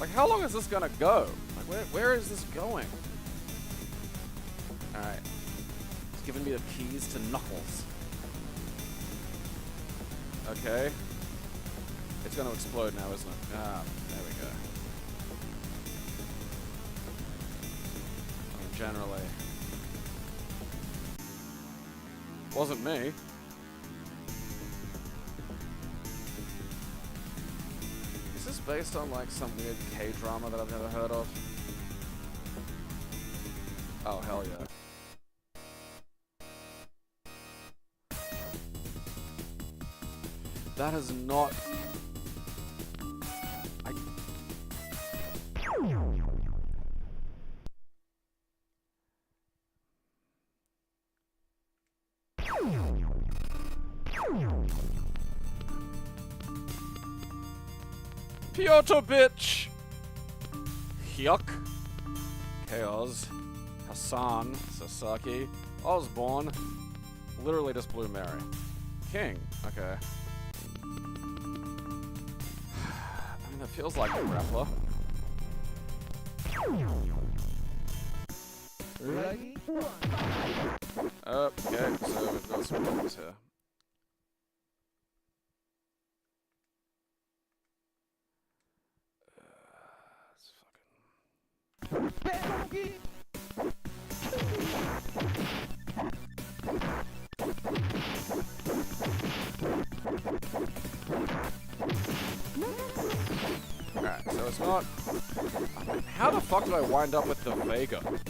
Like, how long is this gonna go? Like, where is this going? Alright. It's giving me the keys to Knuckles. Okay. It's gonna explode now, isn't it? Ah, there we go. I mean, generally. Wasn't me. Is this based on like some weird K-drama that I've never heard of? Oh, hell yeah. That is not... Kyoto bitch! Hyuk, Chaos, Hassan, Sasaki, Osborne, literally just Blue Mary. King, okay. I mean, that feels like a grappler. Ready? Okay, so we've got some problems here. Alright, so it's not... I mean, how the fuck did I wind up with the Vega? Alright,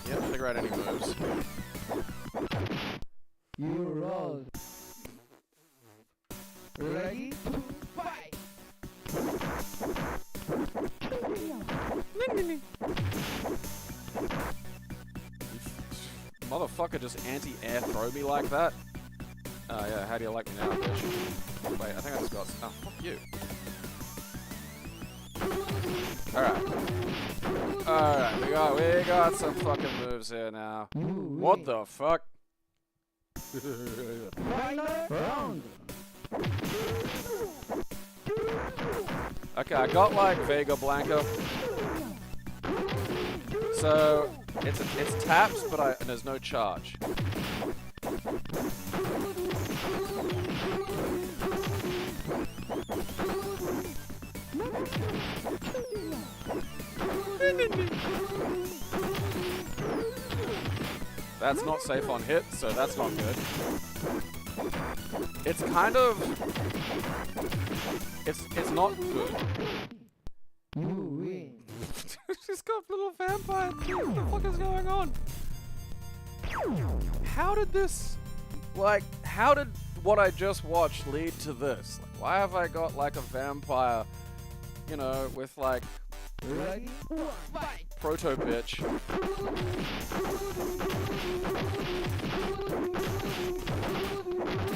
you have to figure out any moves. You roll. Ready? Fight! Motherfucker just anti-air throw me like that? Oh yeah, how do you like me now, bitch? Wait, I think I just got... Oh, fuck you. Alright. Alright, we got some fucking moves here now. What the fuck? Okay, I got like Vega Blanca. So it's taps, but there's no charge. That's not safe on hit, so that's not good. It's kind of... It's not good. She's got little vampire teeth. What the fuck is going on? How did this... Like, how did what I just watched lead to this? Like, why have I got, like, a vampire, you know, with, like... Ready? Proto bitch.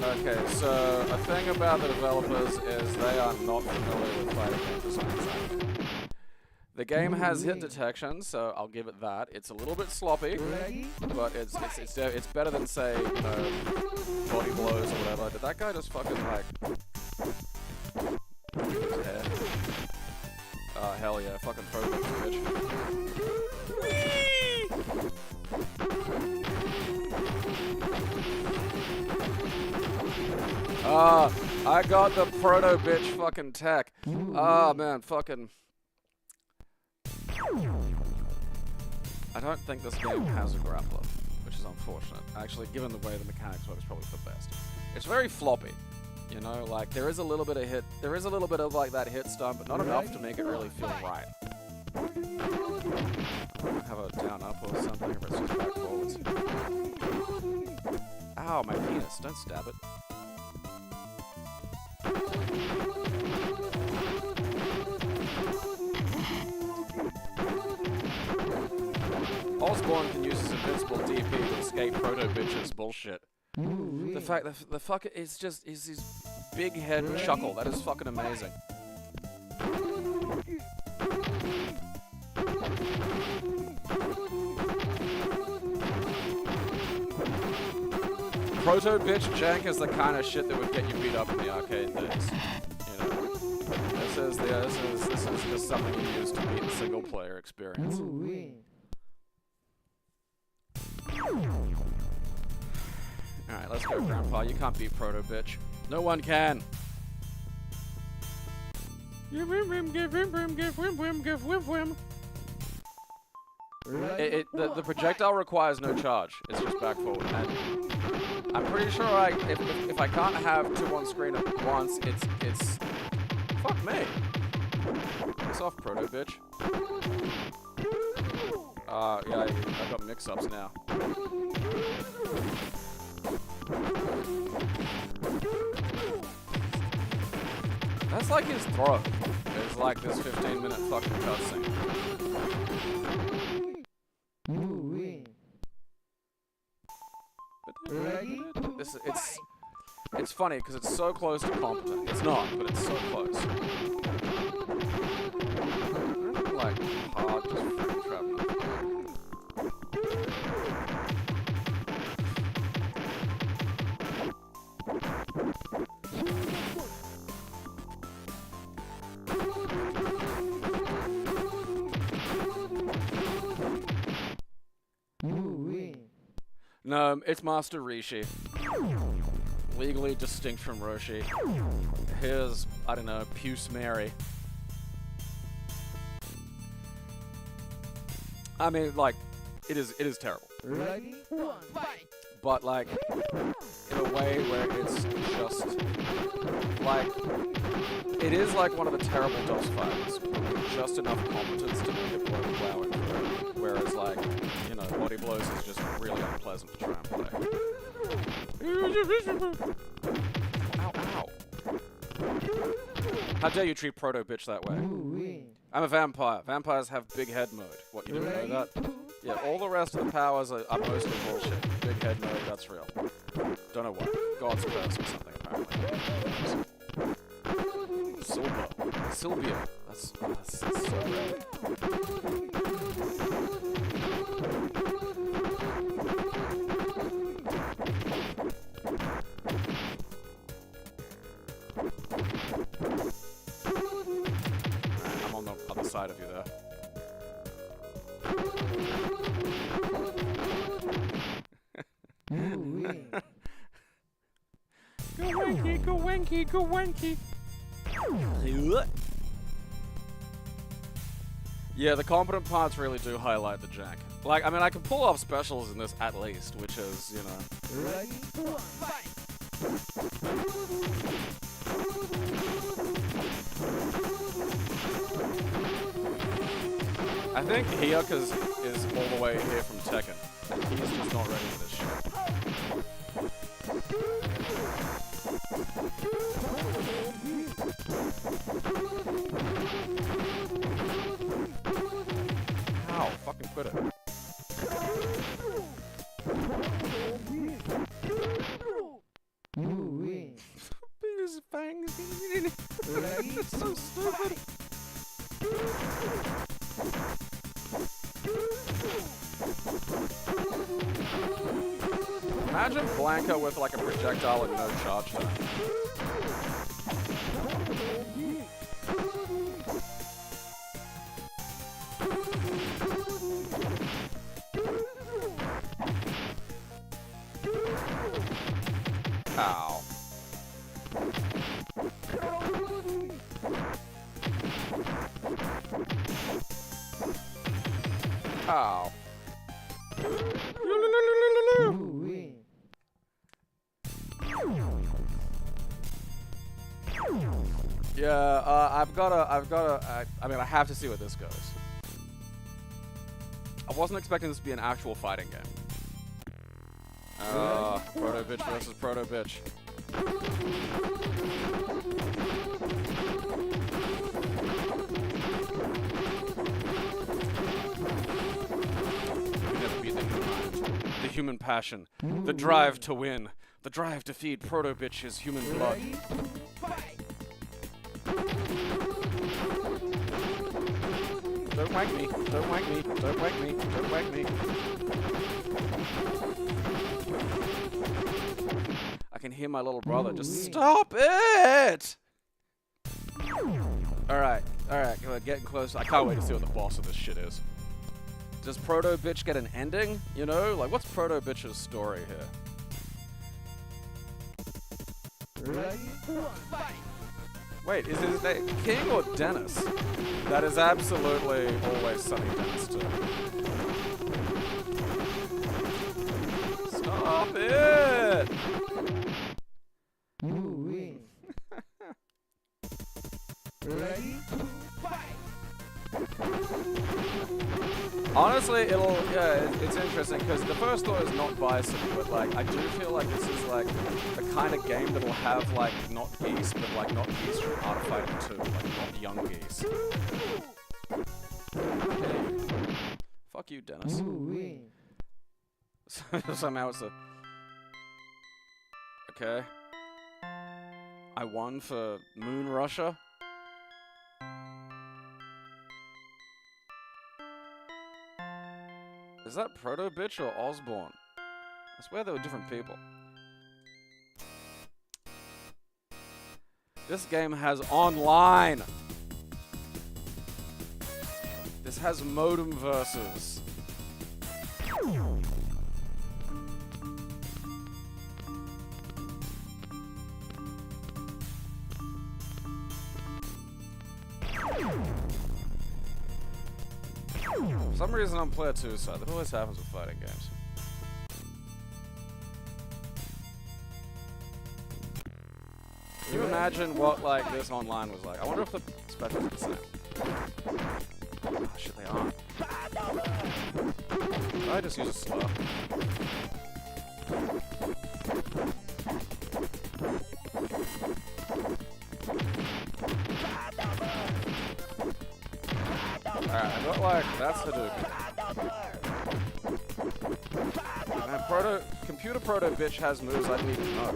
Okay, so a thing about the developers is they are not familiar with fighting game design. The game has hit detection, so I'll give it that. It's a little bit sloppy, but it's better than, say, you know, body blows or whatever. Did that guy just fucking like? Yeah. Oh hell yeah! Fucking throw this bitch. I got the proto bitch fucking tech. Ah, man, fucking. I don't think this game has a grappler, which is unfortunate. Actually, given the way the mechanics work, it's probably for the best. It's very floppy, you know, like there is a little bit of hit, there is a little bit of like that hit stun, but not enough to make it really feel right. Have a down up or something, or it's just back forwards. Ow, my penis, don't stab it. Osborne can use his invincible DP to escape proto bitches bullshit. The fact that the fuck is just is his big head chuckle. That is fucking amazing. Proto bitch jank is the kind of shit that would get you beat up in the arcade days. You know, this is just something you use to beat the single player experience. Alright, let's go, Grandpa. You can't beat Proto Bitch. No one can. The projectile requires no charge. It's just back forward. And I'm pretty sure if I can't have two on screen at once, it's fuck me. Piss off, Proto Bitch. Yeah, I got mix-ups now. That's like his throat. It's like this 15-minute fucking cutscene. It's funny because it's so close to competent. It's not, but it's so close. Like hard, just freaking trapping. No, it's Master Rishi. Legally distinct from Roshi. Here's, I don't know, Puce Mary. I mean, like, it is terrible. Ready? One, fight! But, like, in a way where it's just, like, it is like one of the terrible DOS fights. Just enough competence to make it worth plowing through. Whereas, like, you know, Body Blows is just really unpleasant to try and play. Ow, ow. How dare you treat Proto Bitch that way? I'm a vampire. Vampires have big head mode. What, you didn't know that? Yeah, all the rest of the powers are mostly bullshit. Big head mode, that's real. Don't know what. God's curse or something, apparently. Sylvia. That's so rare. I'm on the other side of you there. Go wanky, go wanky, go wanky. Yeah, the competent parts really do highlight the jank. Like, I mean, I can pull off specials in this at least, which is, you know. Ready? One, fight! I think Hyuk is all the way here from Tekken, and he's just not ready for this shit. Ow, fucking quit it. His fangs. It's so stupid. Imagine Blanca with like a projectile and no charge time. Ow. Ow. Yeah, I mean, I have to see where this goes. I wasn't expecting this to be an actual fighting game. Proto bitch versus proto bitch. We never beat the human passion, the drive to win, the drive to feed proto bitch's human blood. Don't wank me, don't wank me, don't wank me, don't wank me. I can hear my little brother just stop it! Alright, we're getting close. I can't wait to see what the boss of this shit is. Does Proto Bitch get an ending? You know? Like, what's Proto Bitch's story here? Ready? Fight! Wait, is his name King or Dennis? That is absolutely always Sunny Dennis too. Stop it! Ready? Fight! Honestly, it's interesting because the first thought is not bison, but like I do feel like this is like the kind of game that'll have like not geese, but like not geese from Artifighting 2, like not young geese. Hey. Fuck you, Dennis. Somehow it's a... Okay. I won for Moon Russia. Is that Proto Bitch or Osborne? I swear they were different people. This game has online. This has modem versus. For some reason I'm player 2 side. That always happens with fighting games. Can you imagine what like this online was like? I wonder if the specials are the same. Oh shit, they aren't. Did I just use a slur? Alright, I got like, that's Hadouken. Man, Computer Proto Bitch has moves I didn't even know.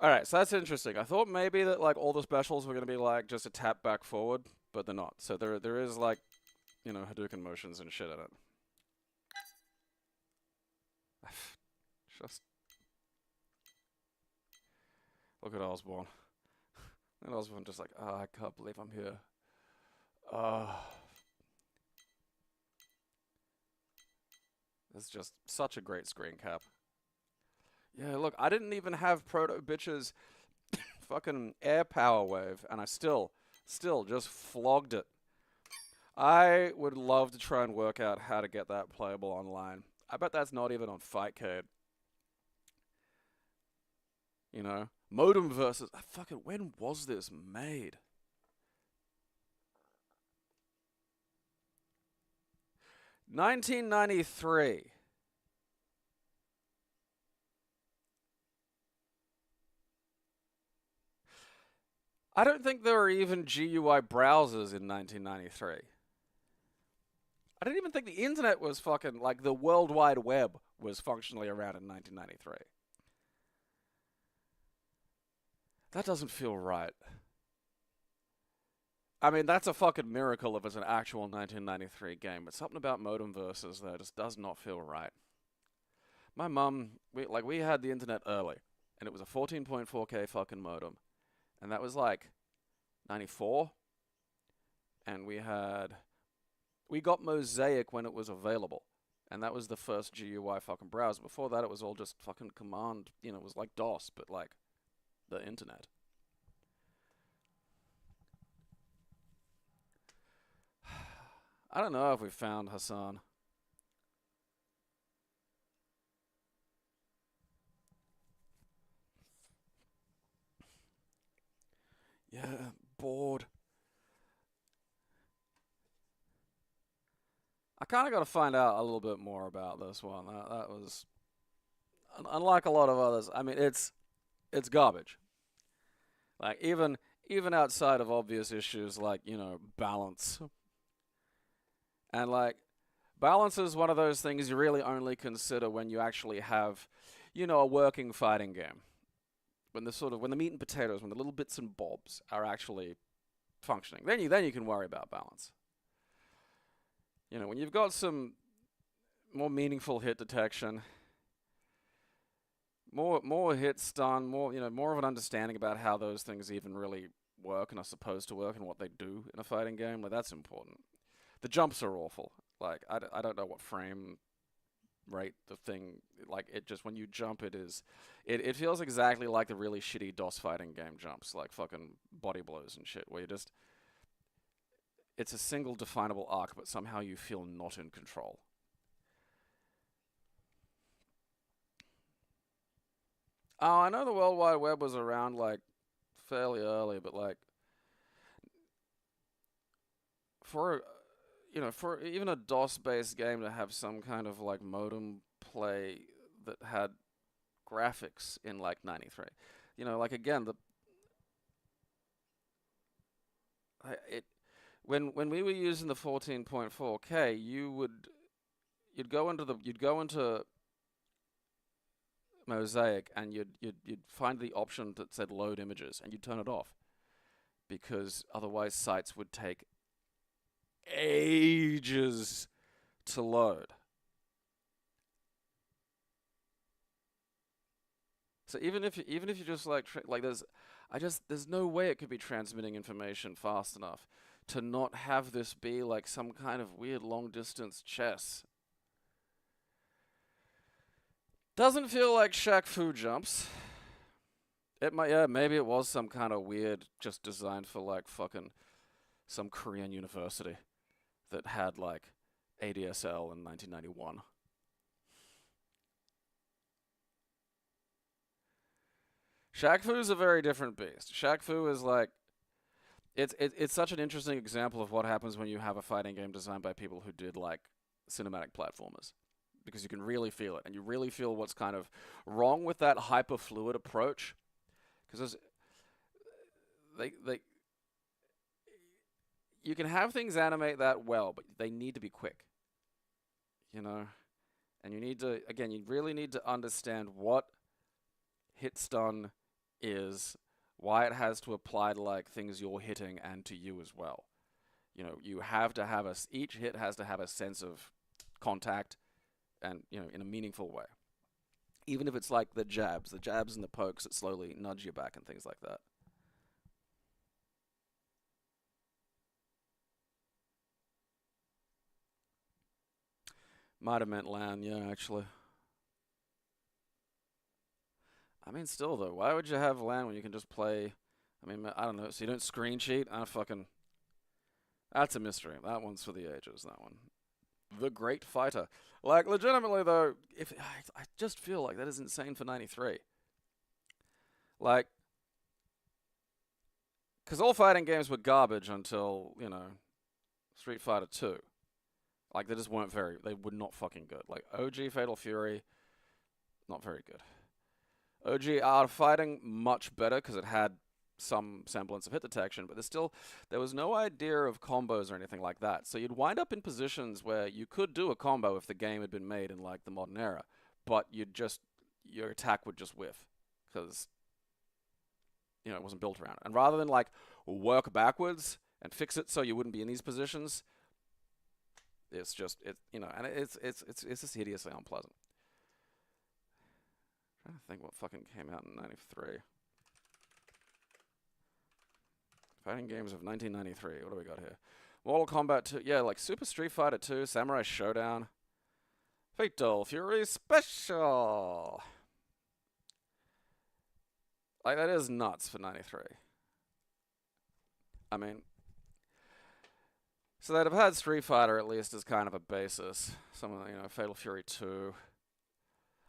Alright, so that's interesting. I thought maybe that like all the specials were gonna be like just a tap back forward, but they're not. So there is like, you know, Hadouken motions and shit in it. Just look at Osborne. And Osborne just like, oh, I can't believe I'm here. This is just such a great screen cap. Yeah, look, I didn't even have Proto Bitch's fucking air power wave, and I still just flogged it. I would love to try and work out how to get that playable online. I bet that's not even on Fightcade. You know? Modem versus... Fucking, when was this made? $1993. I don't think there were even GUI browsers in 1993. I don't even think the internet was fucking, like, the World Wide Web was functionally around in 1993. That doesn't feel right. I mean, that's a fucking miracle if it's an actual 1993 game, but something about modem versus there just does not feel right. My mum, we had the internet early, and it was a 14.4K fucking modem. And that was like 94. And we got Mosaic when it was available. And that was the first GUI fucking browser. Before that, it was all just fucking command. You know, it was like DOS, but like the internet. I don't know if we found Hassan. Yeah, bored. I kind of got to find out a little bit more about this one. That was, unlike a lot of others. I mean, it's garbage. Like even outside of obvious issues like balance, and like balance is one of those things you really only consider when you actually have, a working fighting game. When the meat and potatoes, when the little bits and bobs are actually functioning, then you can worry about balance. When you've got some more meaningful hit detection, more hit stun, more of an understanding about how those things even really work and are supposed to work and what they do in a fighting game, like that's important. The jumps are awful. Like I don't know what frame rate the thing, like it just, when you jump, it feels exactly like the really shitty DOS fighting game jumps, like fucking body blows and shit, where it's a single definable arc, but somehow you feel not in control. Oh, I know the World Wide Web was around like fairly early, but like for for even a DOS-based game to have some kind of like modem play that had graphics in like '93, like again when we were using the 14.4K, you'd go into Mosaic, and you'd find the option that said load images, and you'd turn it off because otherwise sites would take ages to load. So even if you just like there's no way it could be transmitting information fast enough to not have this be like some kind of weird long distance chess. Doesn't feel like Shaq Fu jumps. It might, yeah, maybe it was some kind of weird, just designed for like fucking some Korean university that had like ADSL in 1991. Shaq Fu's a very different beast. Shaq Fu is like, it's such an interesting example of what happens when you have a fighting game designed by people who did like cinematic platformers, because you can really feel it, and you really feel what's kind of wrong with that hyper fluid approach, because you can have things animate that well, but they need to be quick, and you really need to understand what hit stun is, why it has to apply to like things you're hitting and to you as well. You have to have each hit has to have a sense of contact, and in a meaningful way. Even if it's like the jabs and the pokes that slowly nudge you back and things like that. Might have meant LAN, yeah, actually. I mean, still though, why would you have LAN when you can just play? I mean, I don't know. So you don't screen cheat? That's a mystery. That one's for the ages. That one. The Great Fighter. Like, legitimately though, if I just feel like that is insane for '93. Like, because all fighting games were garbage until Street Fighter 2. Like, they just weren't they were not fucking good. Like, OG Fatal Fury, not very good. OG Art of Fighting, much better because it had some semblance of hit detection, but there was no idea of combos or anything like that. So you'd wind up in positions where you could do a combo if the game had been made in like the modern era, but your attack would just whiff because it wasn't built around it. And rather than like work backwards and fix it so you wouldn't be in these positions, it's just and it's just hideously unpleasant. I'm trying to think what fucking came out in '93. Fighting games of 1993. What do we got here? Mortal Kombat 2. Yeah, like Super Street Fighter 2, Samurai Showdown. Fatal Fury Special. Like, that is nuts for 93. I mean, so they'd have had Street Fighter at least as kind of a basis. Some of the, Fatal Fury 2.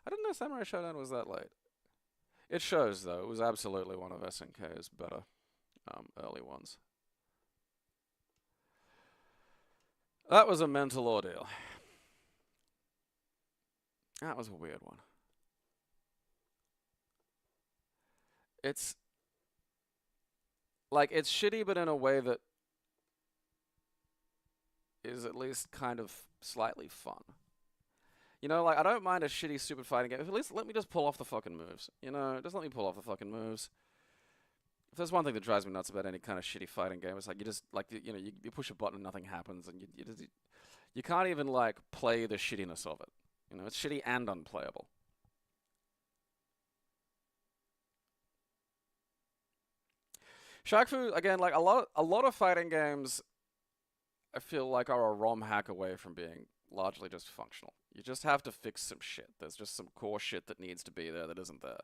I didn't know Samurai Showdown was that late. It shows, though. It was absolutely one of SNK's better early ones. That was a mental ordeal. That was a weird one. It's like, it's shitty, but in a way that is at least kind of slightly fun. Like, I don't mind a shitty, stupid fighting game. At least let me just pull off the fucking moves. Just let me pull off the fucking moves. If there's one thing that drives me nuts about any kind of shitty fighting game, it's like, you just, like, you push a button and nothing happens, and you can't even, like, play the shittiness of it. It's shitty and unplayable. Shaq Fu, again, like, a lot of fighting games, I feel like, are a ROM hack away from being largely just functional. You just have to fix some shit. There's just some core shit that needs to be there that isn't there.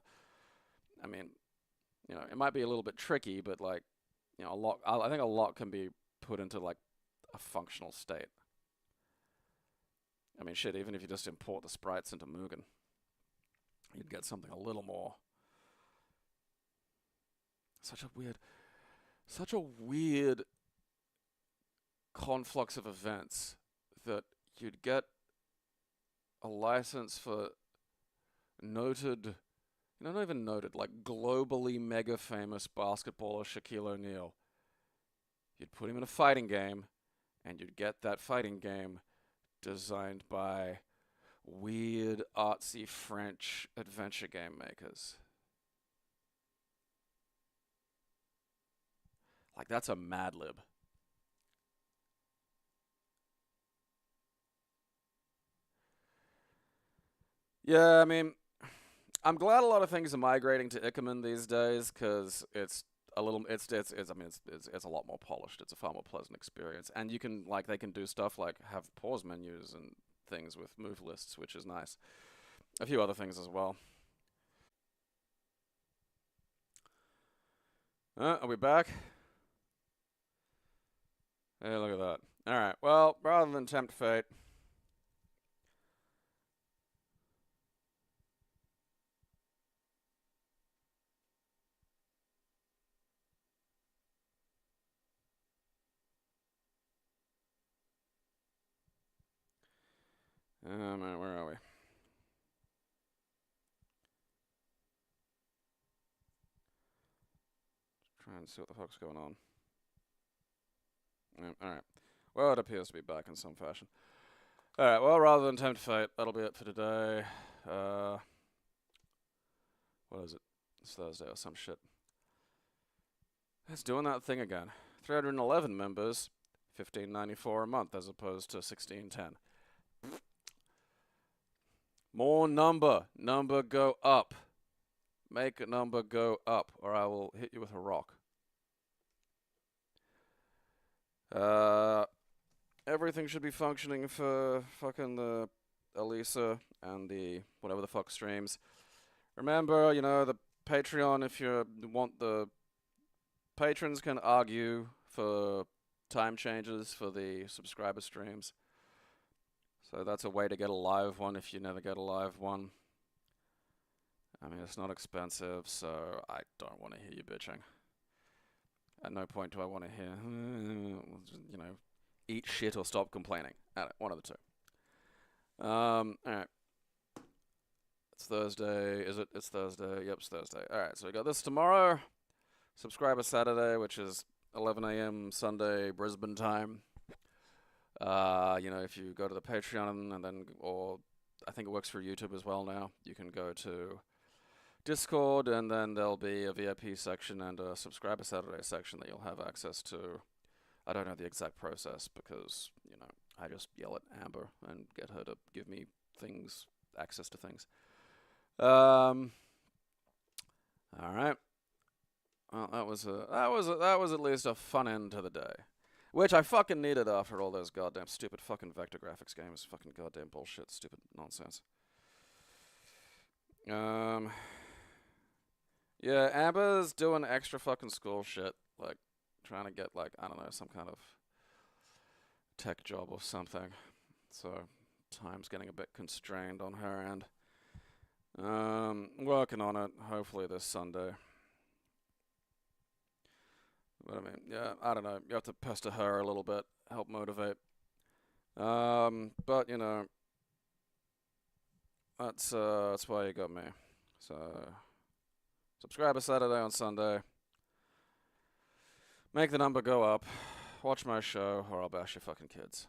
I mean, it might be a little bit tricky, but, like, I think a lot can be put into, like, a functional state. I mean, shit, even if you just import the sprites into Mugen, you'd get something a little more. Such a weird conflux of events that you'd get a license for noted, not even noted, like, globally mega famous basketballer Shaquille O'Neal. You'd put him in a fighting game, and you'd get that fighting game designed by weird, artsy French adventure game makers. Like, that's a Mad Lib. Yeah, I mean, I'm glad a lot of things are migrating to Ikemen these days, because it's a little, it's a lot more polished. It's a far more pleasant experience, and you can, like, they can do stuff like have pause menus and things with move lists, which is nice. A few other things as well. Are we back? Hey, look at that. Alright, well, rather than tempt fate, man, where are we? Try and see what the fuck's going on. Alright. Well, it appears to be back in some fashion. Alright, well, rather than tempt fate, that'll be it for today. What is it? It's Thursday or some shit. It's doing that thing again. 311 members, $15.94 a month as opposed to $16.10. More number go up. Make a number go up, or I will hit you with a rock. Everything should be functioning for fucking the Elisa and the whatever the fuck streams. Remember, the Patreon, if you want, the patrons can argue for time changes for the subscriber streams. So that's a way to get a live one if you never get a live one. I mean, it's not expensive, so I don't want to hear you bitching. At no point do I want to hear, eat shit or stop complaining. One of the two. Alright. It's Thursday. Is it? It's Thursday. Yep, it's Thursday. Alright, so we got this tomorrow. Subscriber Saturday, which is 11 a.m. Sunday, Brisbane time. If you go to the Patreon and then, or I think it works for YouTube as well now, you can go to Discord, and then there'll be a VIP section and a Subscriber Saturday section that you'll have access to. I don't know the exact process because, I just yell at Amber and get her to give me things, access to things. All right. Well, that was at least a fun end to the day. Which I fucking needed after all those goddamn stupid fucking vector graphics games. Fucking goddamn bullshit, stupid nonsense. Yeah, Amber's doing extra fucking school shit. Like, trying to get, like, I don't know, some kind of tech job or something. So, time's getting a bit constrained on her end. Working on it, hopefully this Sunday. But I mean, yeah, I don't know. You have to pester her a little bit, help motivate. But you know, that's why you got me. So, subscribe a Saturday on Sunday. Make the number go up. Watch my show, or I'll bash your fucking kids.